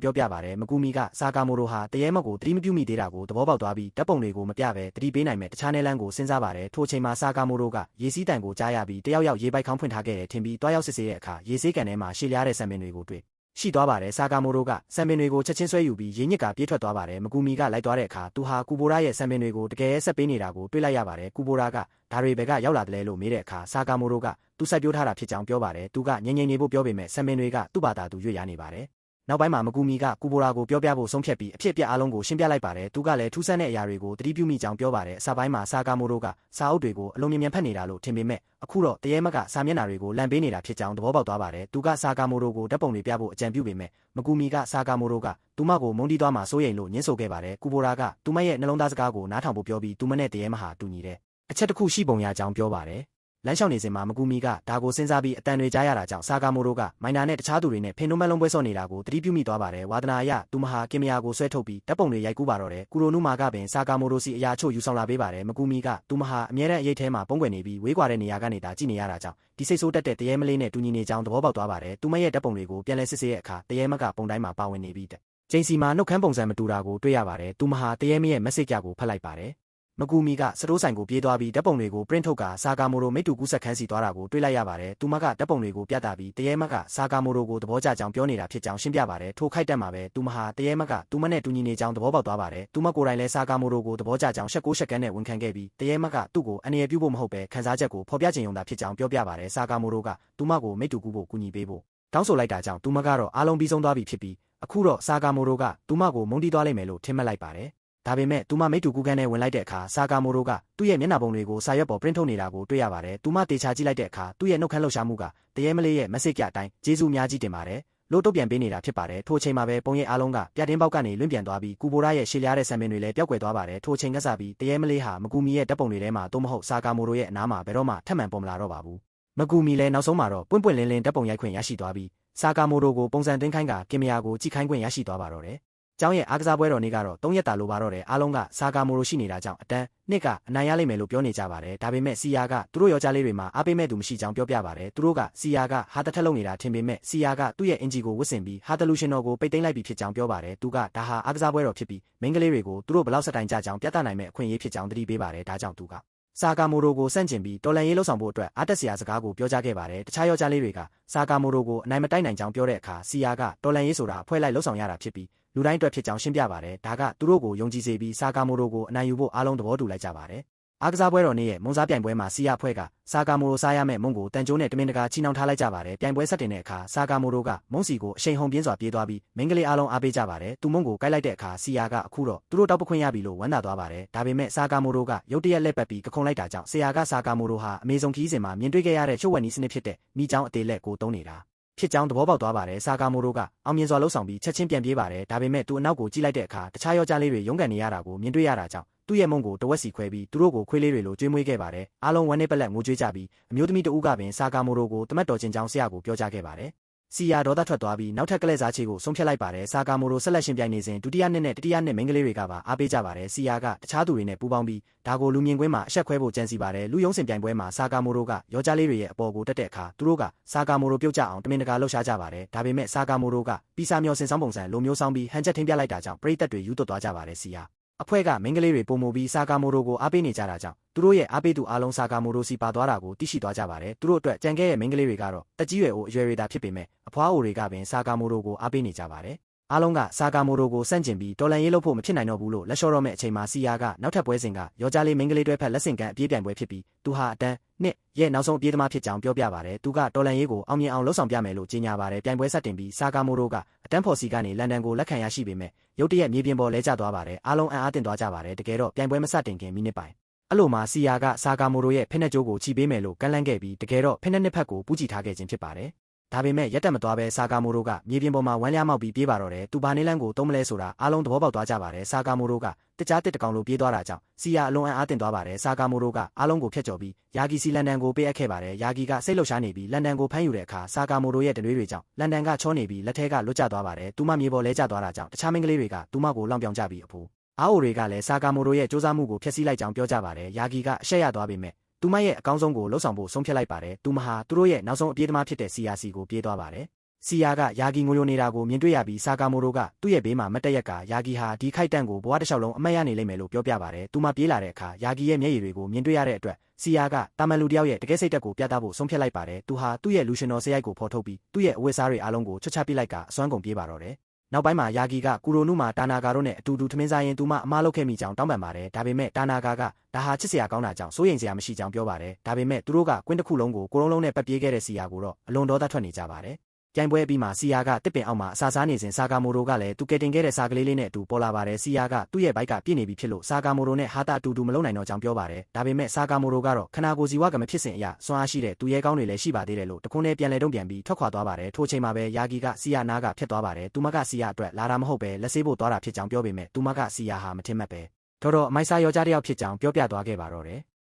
ပြောပြပါတယ်မကူမီကဆာကာမိုရိုဟာတရေမက်ကိုတတိမပြုမိသေးတာကိုသဘောပေါက်သွားပြီးဓာတ်ပုံတွေကိုမပြဘဲတတိပေးနိုင်မဲ့တခြားနယ်လန်းကိုစဉ်းစားပါတယ်ထိုအချိန်မှာဆာကာမိုရိုကရေစီးတန်ကိုကြားရပြီးတယောက်ယောက်ရေပိုက်ခေါင်းဖွင့်ထားခဲ့တယ်ထင်ပြီးတွားရောက်စစ်ဆေးတဲ့အခါရေဆေးကန်ထဲမှာရှည်လျားတဲ့စံပင်တွေကိုတွေ့ရှိသွားပါတယ်ဆာကာမိုရိုကစံပင်တွေကိုချက်ချင်းဆွဲယူပြီးရေညစ်ကပြေးထွက်သွားပါတယ်မကူမီကလိုက်သွားတဲ့အခါသူဟာကူဘိုရာရဲ့စံပင်တွေကိုတကယ်ဆက်ပေးနေတာကိုတွေ့လိုက်ရပါတယ်ကူဘိုရာကဒါတွေဘက်ကရောက်လာတယ်လို့မေးတဲ့အခါဆာကာမိုရိုကသူစိုက်ပျိုးထားတာဖြစ်ကြောင်းပြောပါတယ်သူကငြိမ်ငြိမ်နေဖို့ပြောပေမဲ့စံပင်တွေကသူ့ဘာသာသူရွေ့ရနေပါတယ်နောက်ပိုင်းမှာမကူမီကကူဘိုရာကိုပြောပြဖို့ဆုံးဖြတ်ပြီးအဖြစ်အပျက်အားလုံးကိုရှင်းပြလိုက်ပါတယ်သူကလည်းထူးဆန်းတဲ့အရာတွေကိုသတိပြုမိကြောင်းပြောပါတယ်အစပိုင်းမှာဆာကာမိုရိုကစာအုပ်တွေကိုအလုံးမြင်ဖတ်နေတာလို့ထင်ပေမဲ့အခုတော့တရေမက်ကစာမျက်နှာတွေကိုလန့်ပေးနေတာဖြစ်ကြောင်းသဘောပေါက်သွားပါတယ်သူကဆာကာမိုရိုကိုဓာတ်ပုံတွေပြဖို့အကြံပြုပေမဲ့မကူမီကဆာကာမိုရိုကသူမကိုမုန်းတီးသွားမှာစိုးရိမ်လို့ညှင်းဆိုခဲ့ပါတယ်ကူဘိုရာကသူမရဲ့နှလုံးသားစကားကိုနားထောင်ဖို့ပြောပြီးသူမနဲ့တရေမဟာတူညီတဲ့အချက်တစ်ခုရှိပုံရကြောင်းပြောပါတယ်လမ်းလျှောက်နေစဉ်မှာမကူမီကဒါကိုစဉ်းစားပြီးအတန်တွေကြားရတာကြောင့်ဆာကာမိုရိုကမိုင်နာနဲ့တခြားသူတွေနဲ့ဖင်တုံးမလုံးပွဲဆော့နေတာကိုသတိပြုမိသွားပါတယ်ဝါဒနာအရသူမဟာကင်မရာကိုဆွဲထုတ်ပြီးဓာတ်ပုံတွေရိုက်ကူးပါတော့တယ်ကူရိုနူမာကပင်ဆာကာမိုရိုစီအရာချို့ယူဆောင်လာပေးပါတယ်မကူမီကသူမဟာအမြဲတမ်းအရေးထဲမှာပုံကွယ်နေပြီးဝေးကွာတဲ့နေရာကနေဒါကြည့်နေရတာကြောင့်ဒီစိတ်ဆိုးတက်တဲ့တရေမလေးနဲ့တူညီနေကြောင်းသဘောပေါက်သွားပါတယ်သူမရဲ့ဓာတ်ပုံတွေကိုပြန်လဲစစ်ဆေးတဲ့အခါတရေမကပုံတိုင်းမှာပါဝင်နေပြီးဂျိန်စီမှာနှုတ်ခမ်းပုံစံမတူတာကိုတွေ့ရပါတယ်သူမဟာတရေမရဲ့ message ကိုဖတ်လိုက်ပါတယ်မကူမီကစတိုးဆိုင်ကိုပြေးသွားပြီးဓာတ်ပုံတွေကို print ထုတ်ကာဆာကာမိုရိုမိတူကူးဆက်ခန်းစီသွားတာကိုတွေ့လိုက်ရပါတယ်။သူမကဓာတ်ပုံတွေကိုပြသပြီးတရေမက်ကဆာကာမိုရိုကိုသဘောကျကြောင်းပြောနေတာဖြစ်ကြောင်းရှင်းပြပါတယ်။ထိုခိုက်တက်မှာပဲသူမဟာတရေမက်ကသူမနဲ့တူညီနေကြောင်းသဘောပေါက်သွားပါတယ်။သူမကိုယ်တိုင်လည်းဆာကာမိုရိုကိုသဘောကျကြောင်းရှက်ကိုရှက်ကန်းနဲ့ဝန်ခံခဲ့ပြီးတရေမက်ကသူ့ကိုအနေရပြုဖို့မဟုတ်ပဲခံစားချက်ကိုဖော်ပြခြင်းရုံသာဖြစ်ကြောင်းပြောပြပါတယ်။ဆာကာမိုရိုကသူမကိုမိတူကူးဖို့ကူညီပေးဖို့တောင်းဆိုလိုက်တာကြောင့်သူမကတော့အားလုံးပြီးဆုံးသွားပြီဖြစ်ပြီးအခုတော့ဆာကာမိုရိုကသူမကိုမုန်းတီးသွားလိမ့်မယ်လို့ထင်မှတ်လိုက်ပါတယ်။ဒါပေမဲ့သူမမိတူကူးကန်းနဲ့ဝင်လိုက်တဲ့အခါဆာကာမိုရိုကသူ့ရဲ့မျက်နှာပုံတွေကိုစာရွက်ပေါ် print ထုတ်နေတာကိုတွေ့ရပါတယ်။သူမတေချာကြည့်လိုက်တဲ့အခါသူ့ရဲ့နှုတ်ခမ်းလှုပ်ရှားမှုကတရေမလေးရဲ့ message အတိုင်းကျေးဇူးများကြီးတင်ပါတယ် လို့တုတ်ပြန်ပေးနေတာဖြစ်ပါတယ်ထိုအချိန်မှာပဲပုံရိပ်အားလုံးကပြတင်းပေါက်ကနေလွင့်ပြန်သွားပြီးကူဘိုရာရဲ့ရှေ့လျားတဲ့ဆံပင်တွေလည်းပျောက်ကွယ်သွားပါတယ်ထိုအချိန်ကစပြီးတရေမလေးဟာမကူမီရဲ့ဓာတ်ပုံတွေထဲမှာသို့မဟုတ်ဆာကာမိုတိုရဲ့အနားမှာဘယ်တော့မှထပ်မံပေါ်မလာတော့ပါဘူးမကူမီလည်းနောက်ဆုံးမှာတော့ပွင့်ပွင့်လင်းလင်းဓာတ်ပုံရိုက်ခွင့်ရရှိသွားပြီးဆာကာမိုတိုကိုပုံစံသွင်းခိုင်းကကင်မရာကိုကြည့်ခိုင်းခွင့်ရရှိသွားပါတော့တယ်ကျောင်းရဲ့အားကစားပွဲတော်နေ့ကတော့3ရက်တာလိုပါတော့တယ်အားလုံးကဆာကာမိုတိုရှိနေတာကြောင့်အတန်းနှစ်ကအနိုင်ရလိမ့်မယ်လို့ပြောနေကြပါတယ်ဒါပေမဲ့စီယာကသူတို့ယောက်ျားလေးတွေမှာအားပေးမဲ့သူမရှိကြောင်းပြောပြပါတယ်သူတို့ကစီယာကဟာတထက်လုံးနေတာထင်ပေမဲ့စီယာကသူ့ရဲ့အင်ဂျီကိုဝတ်ဆင်ပြီးဟာတလူရှင်တော်ကိုပိတ်သိမ်းလိုက်ပြီးဖြစ်ကြောင်းပြောပါတယ်သူကဒါဟာအားကစားပွဲတော်ဖြစ်ပြီးမိန်းကလေးတွေကိုသူတို့ဘလောက်စတိုင်ကြကြောင်းပြသနိုင်မဲ့အခွင့်အရေးဖြစ်ကြောင်းသတိပေးပါတယ်ဒါကြောင့်သူကဆာကာမိုတိုကိုစန့်ကျင်ပြီးတော်လန်ရေးလှုပ်ဆောင်ဖို့အတွက်အားတက်စရာစကားကိုပြောကြားခဲ့ပါတယ်တခြားယောက်ျားလေးတွေကဆာကာမိုတိုကိုအနိုင်မတိုက်နိုင်ကြောင်းပြောတဲ့အခါစီယာကတော်လန်ရေးဆိုတာအဖွဲ့လိုက်လှုပ်ဆောင်ရတာဖြစ်ပြီးလူတိုင်းအတွက်ဖြစ်ကြောင်းရှင်းပြပါတယ်ဒါကသူတို့ကိုယုံကြည်စေပြီးဆာကာမိုတိုကိုအနိုင်ယူဖို့အားလုံးသဘောတူလိုက်ကြပါတယ်အားကစားပွဲတော်နေ့ရဲ့မုံစားပြိုင်ပွဲမှာစီယာအဖွဲ့ကဆာကာမိုတိုစားရမယ့်မုံကိုတန်ကျိုးနဲ့တမင်တကာချီနှောင်ထားလိုက်ကြပါတယ်ပြိုင်ပွဲဆက်တင်တဲ့အခါဆာကာမိုတိုကမုံစီကိုအရှိန်ဟုန်ပြင်းစွာပြေးသွားပြီးမိန်းကလေးအားလုံးအားပေးကြပါတယ်သူမုံကိုကိုက်လိုက်တဲ့အခါစီယာကအခုတော့သူတို့တောက်ပခွင့်ရပြီလို့ဝမ်းသာသွားပါတယ်ဒါပေမဲ့ဆာကာမိုတိုကရုတ်တရက်လက်ပတ်ပြီးကခုန်လိုက်တာကြောင့်ဆရာကဆာကာမိုတိုဟာအမေဇုံခီးစဉ်မှာမြင်တွေ့ခဲ့ရတဲ့ချို့ဝက်နီးစနစ်ဖြစ်တဲ့မိချောင်းအသေးလက်ကိုတုံးနေတာဖြစ်ကြောင်းသဘောပေါက်သွားပါတယ်ဆာကာမိုတိုကအောင်မြင်စွာလှုပ်ဆောင်ပြီးချက်ချင်းပြန်ပြေးပါတယ်ဒါပေမဲ့သူအနောက်ကိုကြည့်လိုက်တဲ့အခါတခြားယောက်ျားလေးတွေရုန်းကန်နေရတာကိုမြင်တွေ့ရတာကြောင့်သူ့ရဲ့မုံကိုတဝက်စီခွဲပြီးသူတို့ကိုခွေးလေးတွေလိုကျွေးမွေးခဲ့ပါတယ်အားလုံးဝမ်းနည်းပလက်ငိုကြွေးကြပြီးအမျိုးသမီးတဦးကပင်ဆာကာမိုတိုကိုတမတ်တော်ချင်းကြောင်းဆရာကိုပြောကြားခဲ့ပါတယ်စီယာဒေါသထွက်သွားပြီးနောက်ထပ်ကလဲစားချေကိုဆုံးဖြတ်လိုက်ပါတယ်ဆာကာမိုတိုဆက်လက်ရှင်ပြိုင်နေစဉ်ဒုတိယနှစ်နဲ့တတိယနှစ်မိန်းကလေးတွေကပါအားပေးကြပါတယ်စီယာကတခြားသူတွေနဲ့ပူးပေါင်းပြီးဒါကိုလူမြင်ကွင်းမှာအဆက်ခွဲဖို့ကြံစီပါတယ်လူယုံစင်ပြိုင်ပွဲမှာဆာကာမိုတိုကယောက်ျားလေးတွေရဲ့အပေါ်ကိုတက်တဲ့အခါသူတို့ကဆာကာမိုတိုပြုတ်ကျအောင်တမင်တကာလှုပ်ရှားကြပါတယ်ဒါပေမဲ့ဆာကာမိုတိုကပီစာမျောစင်ဆောင်ပုံစံလိုမျိုးဆောင်ပြီးဟန်ချက်ထင်းပြလိုက်တာကြောင့်ပရိသတ်တွေယူသွတ်သွားကြပါတယ်စီယာအဖွဲ့ကမိန်းကလေးတွေပုံမူပြီးဆာကာမိုတိုကိုအားပေးနေကြတာကြောင့်သူတို့ရဲ့အားပေးသူအားလုံးဆာကာမိုတိုစီပါသွားတာကိုသိရှိသွားကြပါတယ်သူတို့အတွက်ကြံခဲ့ရဲ့မိန်းကလေးတွေကတော့တက်ကြီးရွယ်အိုအရွယ်တွေသာဖြစ်ပေမဲ့အဖွားအိုတွေကပင်ဆာကာမိုတိုကိုအားပေးနေကြပါတယ်အားလုံးကဆာကာမိုတိုကိုစန့်ကျင်ပြီးတော်လန်ရေးလုပ်ဖို့မဖြစ်နိုင်တော့ဘူးလို့လက်လျှော့တော့မဲ့အချိန်မှာစီယာကနောက်ထပ်ပွဲစဉ်ကယောက်ျားလေးမိန်းကလေးတွဲဖက်လက်ဆင့်ကမ်းအပြေးပြိုင်ပွဲဖြစ်ပြီးသူဟာအတန်းနှစ်ရဲ့နောက်ဆုံးအပြေးသမားဖြစ်ကြောင်းပြောပြပါတယ်သူကတော်လန်ရေးကိုအောင်မြင်အောင်လှုပ်ဆောင်ပြမယ်လို့ကြေညာပါတယ်ပြိုင်ပွဲဆက်တင်ပြီးဆာကာမိုတိုကအတန်းဖော်စီကနေလန်ဒန်ကိုလက်ခံရရှိပေမဲ့ရုတ်တရက်မြေပြင်ပေါ်လဲကျသွားပါတယ်အားလုံးအံ့အားသင့်သွားကြပါတယ်တကယ်တော့ပြိုင်ပွဲမစတင်ခင်မိနစ်ပိုင်းအဲ့လိုမှာစီယာကဆာကာမိုတိုရဲ့ဖိနှက်ကြိုးကိုချီပေးမယ်လို့ကန့်လန့်ခဲ့ပြီးတကယ်တော့ဖိနှက်နှစ်ဖက်ကိုပူးကြည့်ထားခဲ့ခြင်းဖြစ်ပါတယ်ဒါပေမဲ့ရက်တက်မသွားပဲဆာကာမိုတိုကမြေပြင်ပေါ်မှာဝမ်းလျားမောက်ပြီးပြေးပါတော့တယ်သူဘာနေလန်းကိုတုံးမလဲဆိုတာအားလုံးသဘောပေါက်သွားကြပါတယ်ဆာကာမိုတိုကတကြားတစ်တကောင်လိုပြေးသွားတာကြောင့်စီယာအလွန်အံ့အားသင့်သွားပါတယ်ဆာကာမိုတိုကအားလုံးကိုဖျက်ကျော်ပြီးယာဂီစီလန်ဒန်ကိုပေးအပ်ခဲ့ပါတယ်ယာဂီကစိတ်လှုပ်ရှားနေပြီးလန်ဒန်ကိုဖမ်းယူတဲ့အခါဆာကာမိုတိုရဲ့တရွေးတွေကြောင့်လန်ဒန်ကချောနေပြီးလက်ထဲကလွတ်ကျသွားပါတယ်သူမမြေပေါ်လဲကျသွားတာကြောင့်တခြားမိန်းကလေးတွေကသူမကိုလောင်ပြောင်ကြပြီးအဖိုးအားအိုတွေကလည်းဆာကာမိုတိုရဲ့စူးစမ်းမှုကိုဖျက်ဆီးလိုက်ကြောင်းပြောကြပါတယ်ယာဂီကအရှက်ရသွားပေမဲ့သူမရဲ့အကောင်းဆုံးကိုလှုပ်ဆောင်ဖို့ဆုံးဖြတ်လိုက်ပါတယ်သူမဟာသူတို့ရဲ့နောက်ဆုံးအပြေးသမားဖြစ်တဲ့စီယာစီကိုပြေးသွားပါတယ်စီယာကယာဂီငိုယိုနေတာကိုမြင်တွေ့ရပြီးဆာကာမိုတိုကသူ့ရဲ့ဘေးမှာမတ်တက်ရက်ကယာဂီဟာဒီခိုက်တန့်ကိုဘဝတစ်လျှောက်လုံးအမှတ်ရနေလိမ့်မယ်လို့ပြောပြပါတယ်သူမပြေးလာတဲ့အခါယာဂီရဲ့မျက်ရည်တွေကိုမြင်တွေ့ရတဲ့အတွက်စီယာကတာမန်လူတယောက်ရဲ့တကယ်စိတ်တက်ကိုပြသဖို့ဆုံးဖြတ်လိုက်ပါတယ်သူဟာသူ့ရဲ့လူရှင်တော်စရိုက်ကိုဖော်ထုတ်ပြီးသူ့ရဲ့အဝတ်စားတွေအားလုံးကိုချွတ်ချပစ်လိုက်ကအစွမ်းကုန်ပြေးပါတော့တယ်နောက်ပိုင်းမှာယာဂီကကူရိုနုမှာတာနာဂါတို့နဲ့အတူတူထမင်းစားရင်သူမအမားလုပ်ခဲ့မိကြောင်းတောင်းပန်ပါတယ်ဒါပေမဲ့တာနာဂါကဒါဟာချစ်စရာကောင်းတာကြောင့်စိုးရိမ်စရာမရှိကြောင်းပြောပါတယ်ဒါပေမဲ့သူတို့ကကွင်းတစ်ခုလုံးကိုကိုလုံးလုံးနဲ့ပတ်ပြေးခဲ့တဲ့စီယာကိုတော့အလွန်ဒေါသထွက်နေကြပါတယ်ပြိုင်ပွဲအပြီးမှာစီယာကတစ်ပင်အောက်မှာအစာစားနေစဉ်ဆာကာမိုတိုကလည်းသူကယ်တင်ခဲ့တဲ့စာကလေးလေးနဲ့အတူပေါ်လာပါတယ်စီယာကသူ့ရဲ့ဘိုက်ကပြည့်နေပြီဖြစ်လို့ဆာကာမိုတိုနဲ့ဟာတာအတူတူမလုံနိုင်တော့ကြောင်းပြောပါတယ်ဒါပေမဲ့ဆာကာမိုတိုကတော့ခနာကိုစီဝါကမဖြစ်စဉ်အရာစွမ်းအားရှိတဲ့သူရဲကောင်းတွေလည်းရှိပါသေးတယ်လို့တခွန်းနဲ့ပြန်လဲတုံ့ပြန်ပြီးထွက်ခွာသွားပါတယ်ထိုအချိန်မှာပဲယာဂီကစီယာနားကဖြစ်သွားပါတယ်သူမကစီယာအတွက်လာတာမဟုတ်ပဲလက်ဆေးဖို့သွားတာဖြစ်ကြောင်းပြောပေမဲ့သူမကစီယာဟာမထင်မှတ်ပဲတော်တော်အမိုက်စားယောက်ျားတစ်ယောက်ဖြစ်ကြောင်းပြောပြသွားခဲ့ပါတော့တယ်